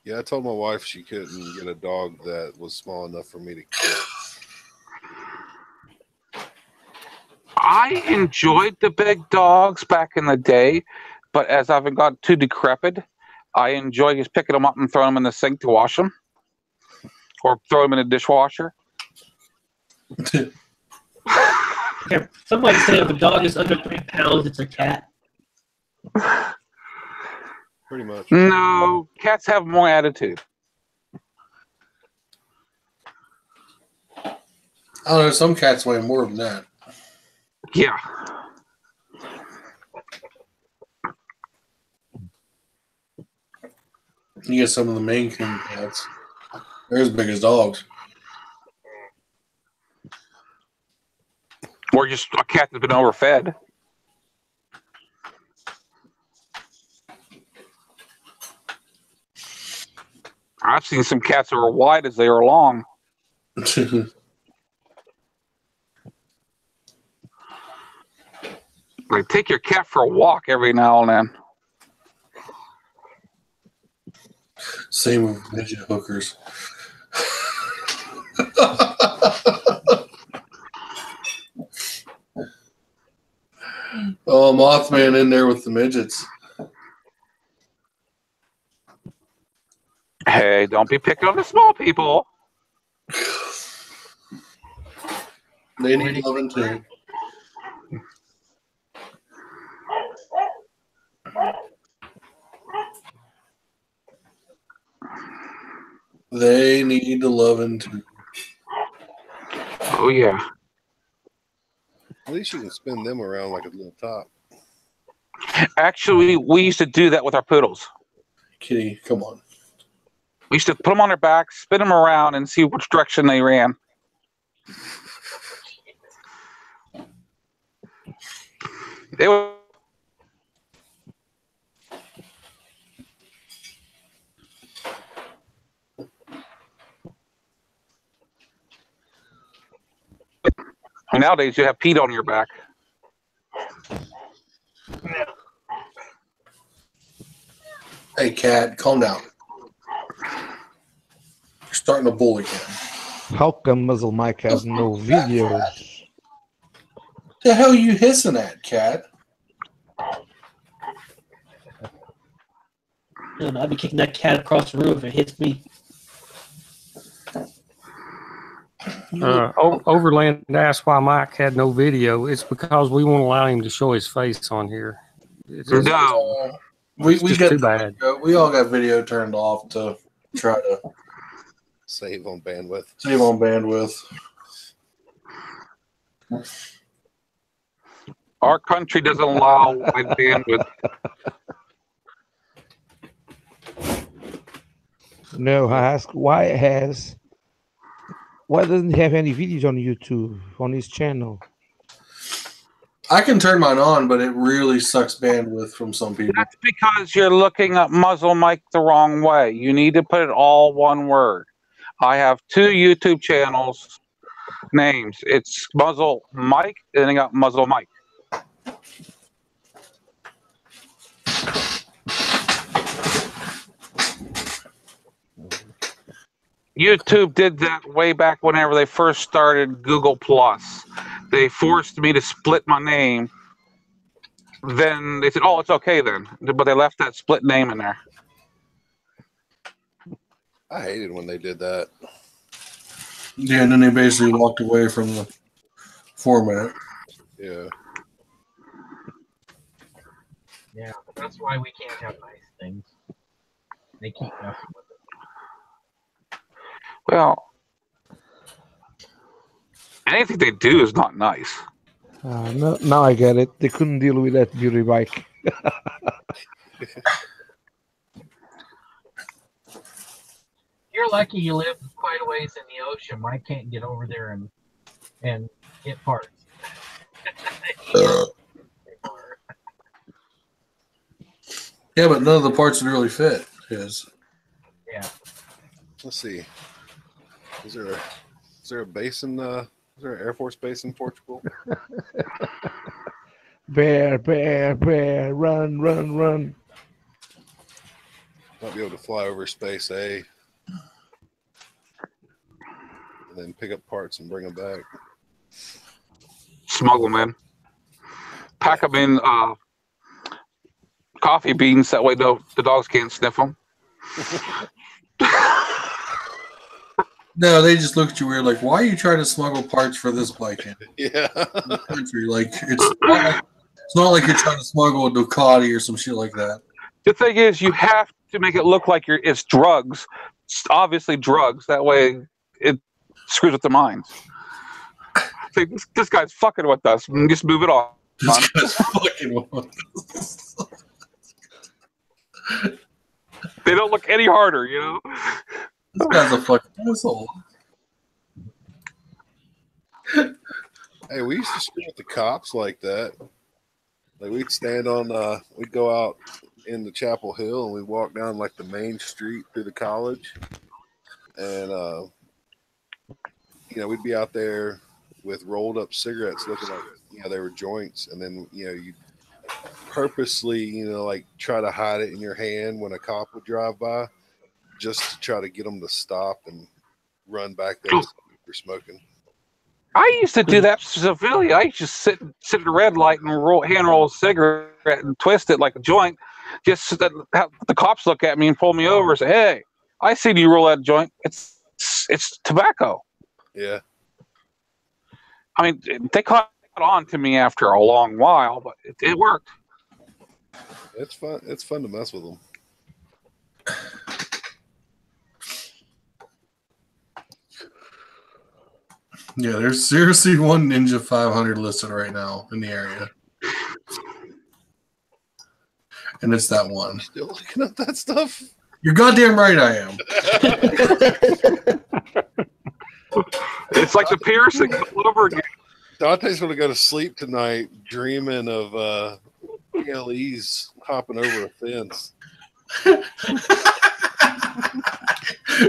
D: Yeah, I told my wife she couldn't get a dog that was small enough for me to kill. I
C: enjoyed the big dogs back in the day, but as I've got too decrepit, I enjoy just picking them up and throwing them in the sink to wash them, or throw them in a dishwasher.
E: Yeah, somebody said if a dog is under 3 pounds, it's a cat.
D: Pretty much.
C: No, cats have more attitude.
A: I don't know. Some cats weigh more than that.
C: Yeah.
A: You get some of the Maine Coon cats. They're as big as dogs.
C: Or just a cat that's been overfed. I've seen some cats that are wide as they are long. Like, take your cat for a walk every now and then.
A: Same with midget hookers. Oh, Mothman in there with the midgets.
C: Hey, don't be picking on the small people.
A: They need loving too. They need the loving too.
C: Oh, yeah.
D: At least you can spin them around like a little top.
C: Actually, we used to do that with our poodles.
A: Kitty, come on.
C: We used to put them on their back, spin them around, and see which direction they ran. They were. Nowadays, you have Pete on your back.
A: Hey, cat, calm down. You're starting to bully him.
I: How come Muzzle Mike has no videos?
A: The hell you hissing at, cat?
E: I'd be kicking that cat across the room if it hits me.
B: Overland asked why Mike had no video. It's because we won't allow him to show his face on here. It's just,
C: No.
A: We
B: just
A: got
B: too bad.
A: We all got video turned off to try to
D: Save on bandwidth.
A: save on bandwidth.
C: Our country doesn't allow wide bandwidth.
I: No, I ask why doesn't he have any videos on YouTube on his channel?
A: I can turn mine on, but it really sucks bandwidth from some people.
C: That's because you're looking at Muzzle Mike the wrong way. You need to put it all one word. I have 2 YouTube channels names. It's Muzzle Mike, and then I got Muzzle Mike. YouTube did that way back whenever they first started Google Plus. They forced me to split my name. Then they said, "Oh, it's okay then," but they left that split name in there.
D: I hated when they did that.
A: Yeah, and then they basically walked away from the format.
D: Yeah.
G: Yeah, that's why we can't have nice things. They keep messing with it.
C: Well, anything they do is not nice.
I: No, now I get it. They couldn't deal with that beauty bike.
G: You're lucky you live quite a ways in the ocean. I can't get over there and get parts.
A: Yeah, but none of the parts would really fit his.
G: Yeah.
D: Let's see. Is there a base in is there an Air Force base in Portugal?
I: Bear, run, run, run.
D: Might be able to fly over space A and then pick up parts and bring them back.
C: Smuggle them in. Pack them in coffee beans. That way, the dogs can't sniff them.
A: No, they just look at you weird, like, why are you trying to smuggle parts for this bike in
D: Yeah.
A: the country? Like, it's not like you're trying to smuggle a Ducati or some shit like that.
C: The thing is, you have to make it look like it's drugs. It's obviously drugs. That way, it screws with their minds. Say, this guy's fucking with us. Just move it on.
A: This guy's fucking with us.
C: They don't look any harder, you know?
A: This guy's a fucking asshole.
D: Hey, we used to scream at the cops like that. Like we'd stand on, we'd go out in the Chapel Hill and we'd walk down like the main street through the college, and you know, we'd be out there with rolled up cigarettes, looking like they were joints, and then you purposely like try to hide it in your hand when a cop would drive by, just to try to get them to stop and run back there for smoking.
C: I used to do that severely. I used to sit at a red light and hand roll a cigarette and twist it like a joint, just so that the cops look at me and pull me over and say, "Hey, I seen you roll that joint. It's tobacco."
D: Yeah.
C: I mean, they caught on to me after a long while, but it worked.
D: It's fun. It's fun to mess with them.
A: Yeah, there's seriously one Ninja 500 listed right now in the area. And it's that one.
D: Still looking up that stuff?
A: You're goddamn right I am.
C: It's like the piercing all over again.
D: Dante's going to go to sleep tonight dreaming of PLEs hopping over a fence.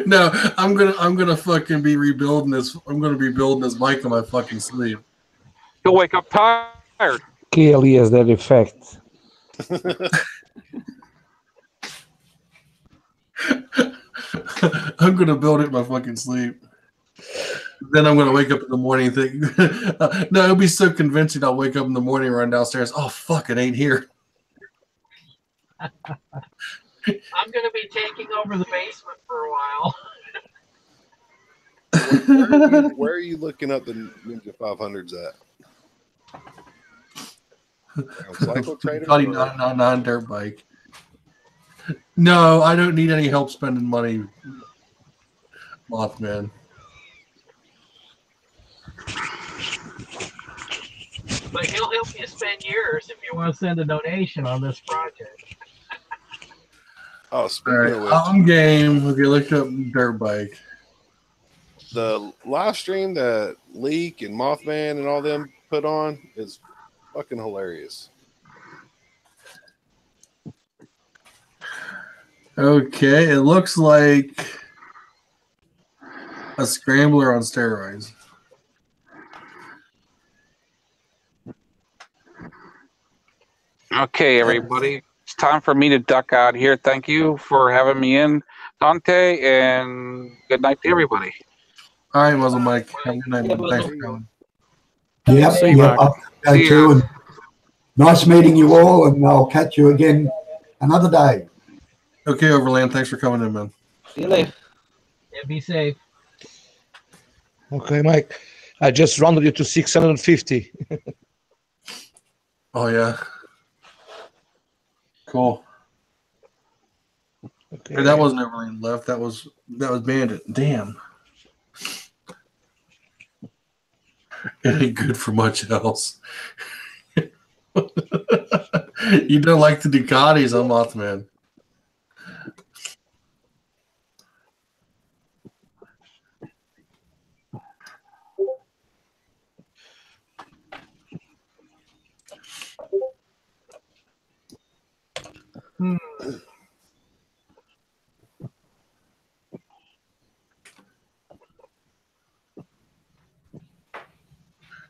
A: No, I'm gonna fucking be rebuilding this. I'm gonna be building this mic on my fucking sleeve.
C: He'll wake up tired.
I: Kelly has that effect.
A: I'm gonna build it in my fucking sleep. Then I'm gonna wake up in the morning and think, no, it'll be so convincing. I'll wake up in the morning, run downstairs. Oh fuck, it ain't here.
G: I'm going to be taking over the basement for a while.
D: Where are you looking up the Ninja 500s at? Cycle Trader?
A: 999 dirt bike. No, I don't need any help spending money, Mothman.
G: But he'll help you spend yours if you want to send a donation on this project.
D: Oh, speaking
A: All right,
D: of which,
A: I'm game. Okay, look up dirt bike.
D: the live stream that Leak and Mothman and all them put on is fucking hilarious.
A: Okay, it looks like a scrambler on steroids.
C: Okay, everybody. It's time for me to duck out here. Thank you for having me in, Dante, and good night to everybody.
A: All right, Muzzle Mike. Have a good night, man. Thanks for coming.
F: Yep,
B: See you,
F: yep.
B: Mike.
F: I'll go too. And nice meeting you all, and I'll catch you again another day.
A: Okay, Overland. Thanks for coming in, man.
G: See you later. Yeah, be safe.
I: Okay, Mike. I just rounded you to 650.
A: Oh yeah. Cool.
I: Okay.
A: Hey, that wasn't Overland left. That was Bandit. Damn. It ain't good for much else. You don't like the Ducatis, I'm Mothman.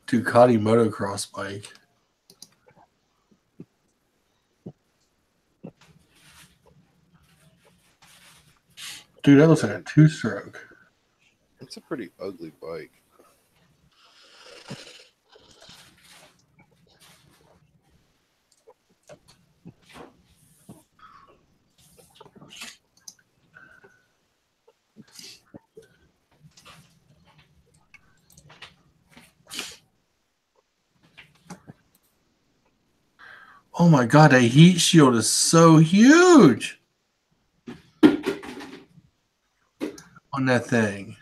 A: Ducati motocross bike. Dude, that looks like a two-stroke.
D: It's a pretty ugly bike.
A: Oh my god, that heat shield is so huge on that thing.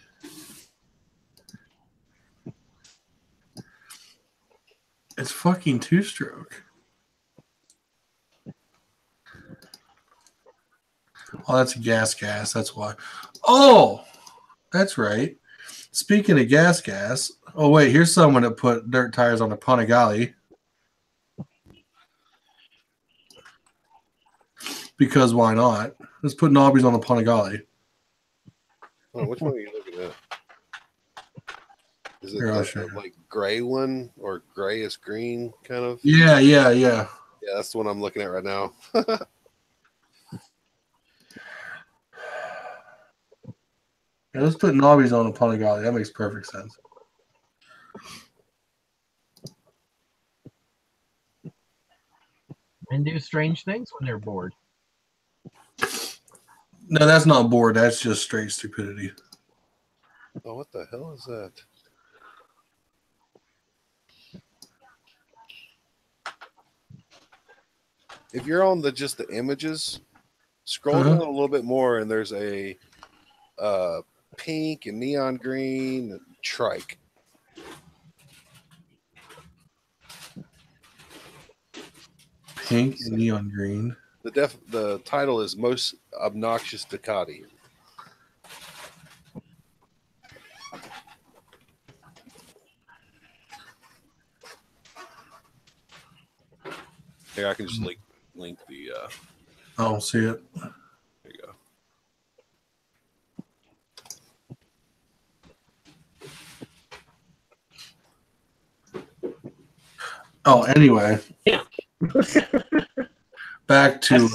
A: It's fucking two-stroke. Oh, that's a gas. That's why. Oh, that's right. Speaking of gas. Oh, wait. Here's someone that put dirt tires on a Panigale. Because why not? Let's put knobbies on the Panigale.
D: Oh, which one are you looking at? Is it
A: Here, I'll
D: the,
A: show you.
D: like gray one or grayish green kind of?
A: Yeah.
D: Yeah, that's the one I'm looking at right now.
A: Yeah, let's put knobbies on the Panigale. That makes perfect sense.
G: Men do strange things when they're bored.
A: No, that's not bored. That's just straight stupidity.
D: Oh, what the hell is that? If you're on just the images, scroll down a little bit more, and there's a pink and neon green trike.
A: Pink and neon green.
D: The title is Most Obnoxious Ducati. Here, I can just link the.
A: I don't see it.
D: There you go.
A: Oh, anyway.
E: Yeah.
A: Back to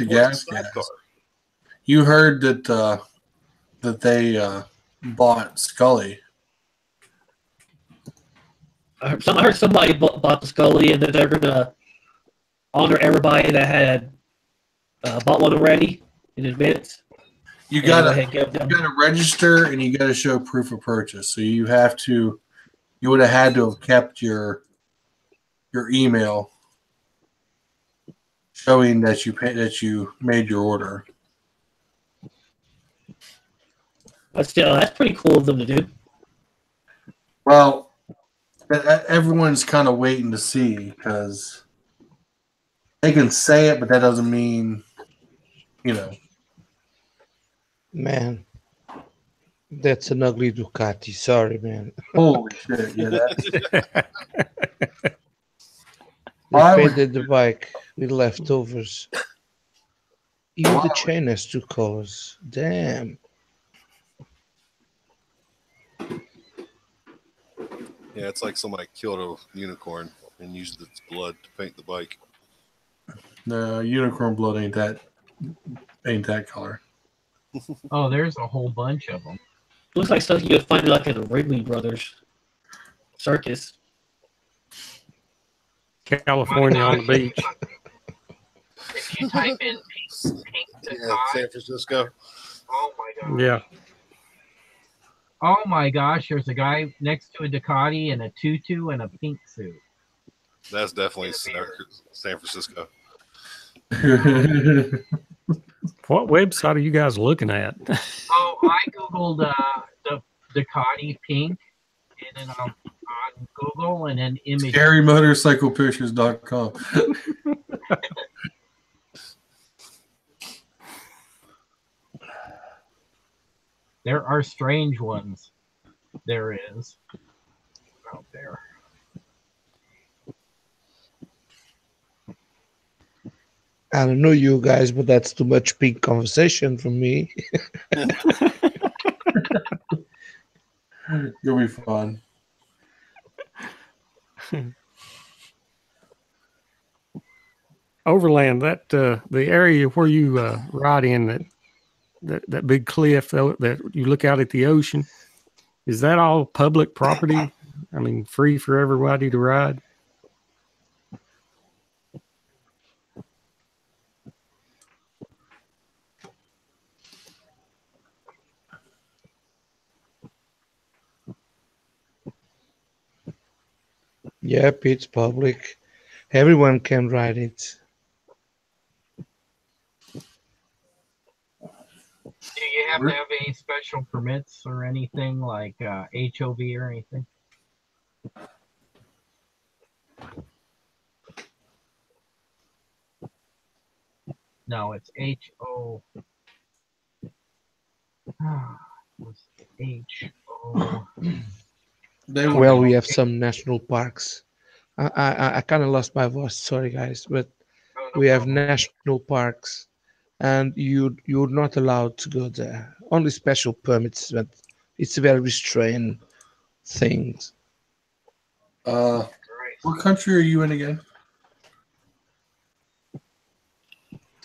A: gas. You heard that they bought Scully.
E: I heard somebody bought the Scully, and that they're gonna honor everybody that had bought one already in advance.
A: You gotta register, and you gotta show proof of purchase. So you would have had to have kept your email showing that you made your order.
E: But still, that's pretty cool of them to do.
A: Well, everyone's kind of waiting to see because they can say it, but that doesn't mean,
I: Man, that's an ugly Ducati. Sorry, man.
A: Holy shit! Yeah, that's.
I: They painted the bike with leftovers. Even the chain has 2 colors. Damn.
D: Yeah, it's like somebody killed a unicorn and used its blood to paint the bike.
A: The unicorn blood ain't that color.
G: Oh, there's a whole bunch of them.
E: Looks like something you'd find like in the Wrigley Brothers circus.
B: California on the beach.
G: If you type in pink Ducati,
D: San Francisco.
G: oh my god.
B: Yeah.
G: Oh my gosh, there's a guy next to a Ducati in a tutu and a pink suit.
D: That's definitely San Francisco.
B: What website are you guys looking at?
G: Oh, I googled the Ducati pink, and then on Google, and then image.
A: ScaryMotorcyclePictures.com.
G: There are strange ones. There is out there.
I: I don't know you guys, but that's too much pink conversation for me.
A: You'll be fun.
B: Overland, that the area where you ride in that big cliff that you look out at the ocean, is that all public property? I mean, free for everybody to ride?
I: Yep, it's public. Everyone can ride it.
G: Do you have to have any special permits or anything like HOV or anything? No, it's HO. What's HO?
I: Well, we have some national parks. I kind of lost my voice. Sorry, guys, but we have national parks, and you're not allowed to go there. Only special permits, but it's a very restrained things.
A: What country are you in again?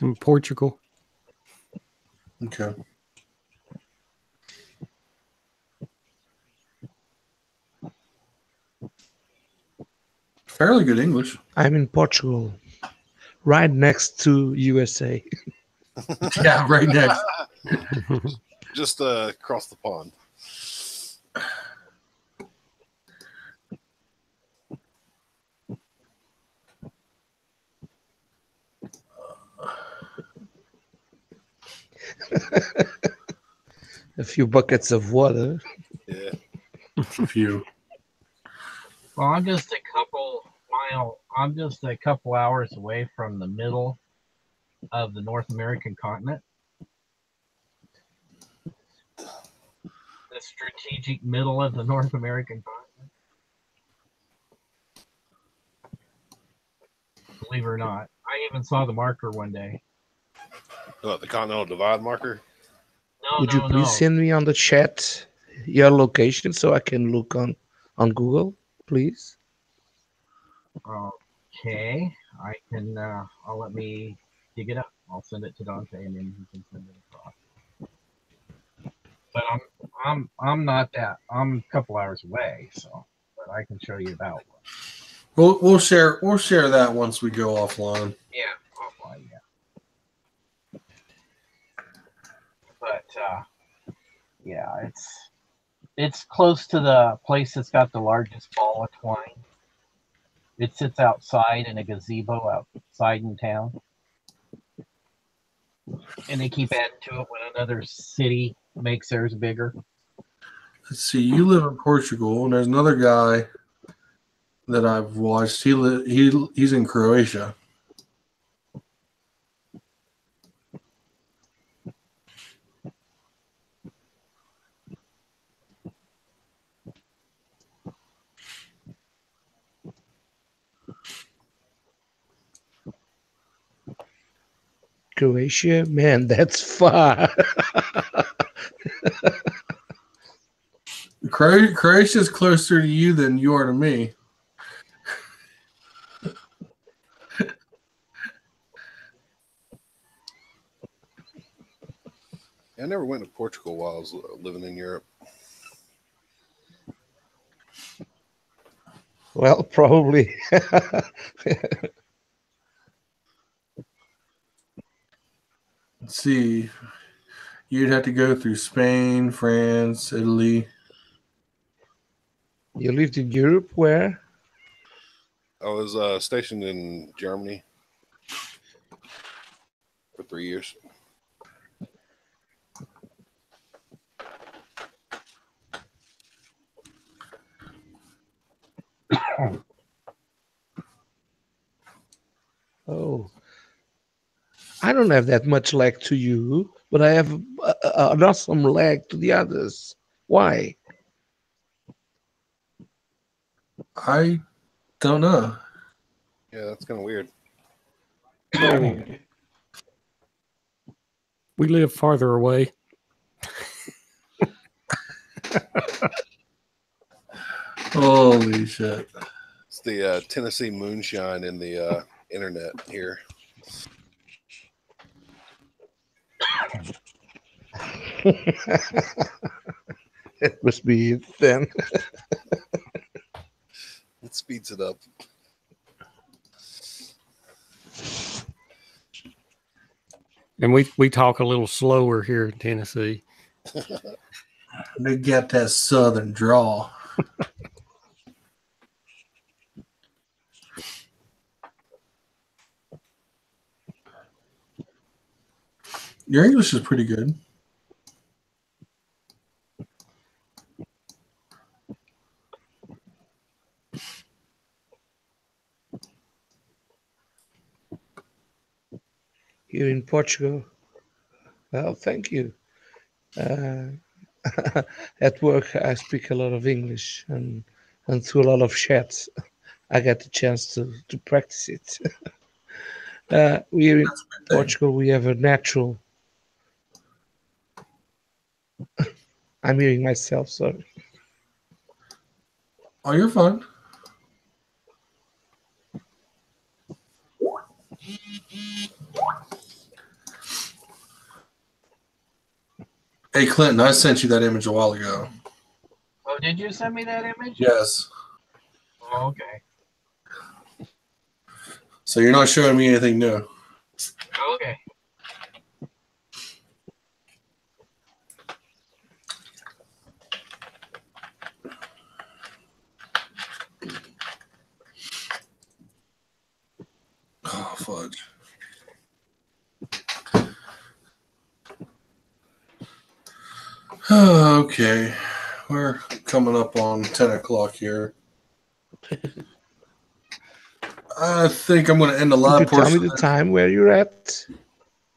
B: In Portugal.
A: Okay. Fairly good English.
I: I'm in Portugal, right next to USA.
A: Yeah, right next.
D: Just across the pond.
I: A few buckets of water.
D: Yeah.
A: A few.
G: Well, I'm just a couple hours away from the middle of the North American continent. The strategic middle of the North American continent. Believe it or not. I even saw the marker one day.
D: What, the Continental Divide marker?
I: Would you please send me on the chat your location so I can look on Google, please?
G: Okay, I can. I'll let me dig it up. I'll send it to Dante, and then he can send it across. But I'm not that. I'm a couple hours away, so. But I can show you that one.
A: We'll share that once we go offline.
G: Yeah, offline. Yeah. But yeah, it's close to the place that's got the largest ball of twine. It sits outside in a gazebo outside in town. And they keep adding to it when another city makes theirs bigger.
A: Let's see. You live in Portugal, and there's another guy that I've watched. He's in Croatia.
I: Croatia, man, that's far.
A: Croatia's closer to you than you are to me.
D: I never went to Portugal while I was living in Europe.
I: Well, probably.
A: Let's see. You'd have to go through Spain, France, Italy.
I: You lived in Europe, where?
D: I was stationed in Germany for 3 years.
I: Oh, I don't have that much lag to you, but I have an awesome lag to the others. Why?
A: I don't know.
D: Yeah, that's kind of weird.
B: We live farther away.
A: Holy shit.
D: It's the Tennessee moonshine in the internet here.
I: It must be it then.
D: It speeds it up.
B: And we talk a little slower here in Tennessee.
A: They got that southern drawl. Your English is pretty good.
I: Here in Portugal. Well, thank you. At work, I speak a lot of English, and through a lot of chats, I get the chance to practice it. Here in Portugal, we have a natural. I'm hearing myself, sorry.
A: Oh, you're fine. Hey, Clinton, I sent you that image a while ago.
G: Oh, did you send me that image?
A: Yes.
G: Oh, okay.
A: So you're not showing me anything new.
G: Okay.
A: Oh, fudge. Okay. We're coming up on 10 o'clock here. I think I'm going to end the live
I: Could you tell me
A: portion.
I: the time where you're at?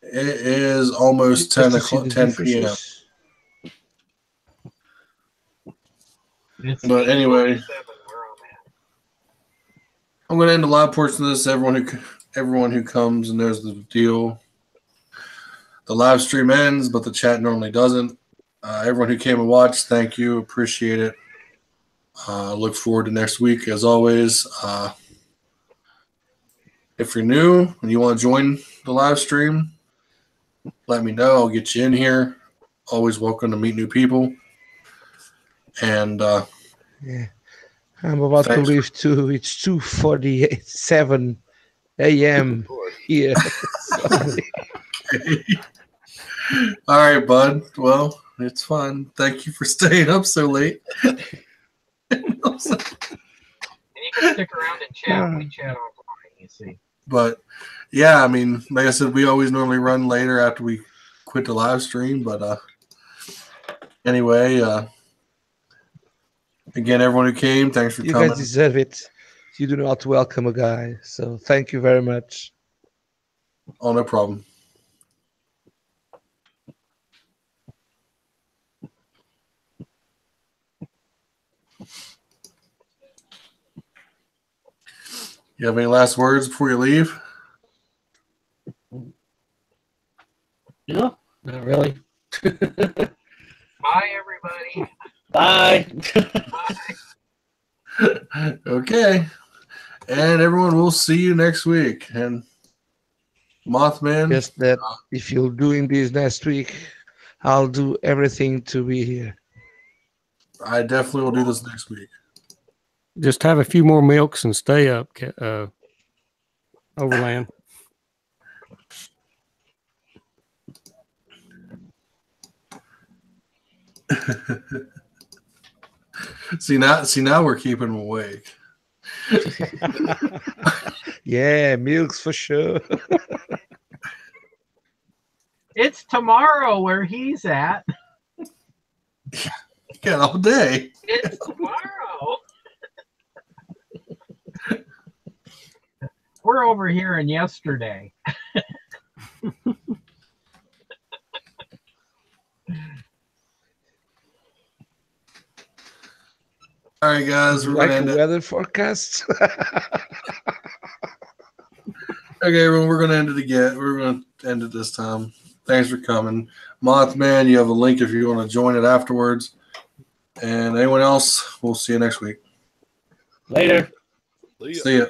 A: It is almost 10 o'clock, 10 p.m. But anyway, I'm going to end the live portion of this. Everyone who comes knows the deal. The live stream ends, but the chat normally doesn't. Everyone who came and watched, thank you. Appreciate it. Look forward to next week, as always. If you're new and you want to join the live stream, let me know. I'll get you in here. Always welcome to meet new people. And
I: yeah, I'm about to leave too. It's 2:47 a.m. here.
A: All right, bud. Well, it's fun. Thank you for staying up so late.
G: And you can stick around and chat. We chat offline, you see.
A: But yeah, I mean, like I said, we always normally run later after we quit the live stream. But anyway, again, everyone who came, thanks for coming.
I: You guys deserve it. You do not welcome a guy, so thank you very much.
A: Oh, no problem. You have any last words before you leave?
E: No, not really.
G: Bye, everybody.
E: Bye.
A: Bye. Okay. And everyone, we'll see you next week. And Mothman.
I: Just that if you're doing this next week, I'll do everything to be here.
A: I definitely will do this next week.
B: Just have a few more milks and stay up, Overland.
A: See now we're keeping them awake.
I: Yeah, milks for sure.
G: It's tomorrow where he's at.
A: Got all day.
G: It's tomorrow. We're over here in yesterday.
A: All right, guys. We're
I: like
A: gonna end
I: a weather forecast.
A: Okay, everyone. We're gonna end it again. We're gonna end it this time. Thanks for coming, Mothman. You have a link if you want to join it afterwards. And anyone else, we'll see you next week.
E: Later.
A: See ya.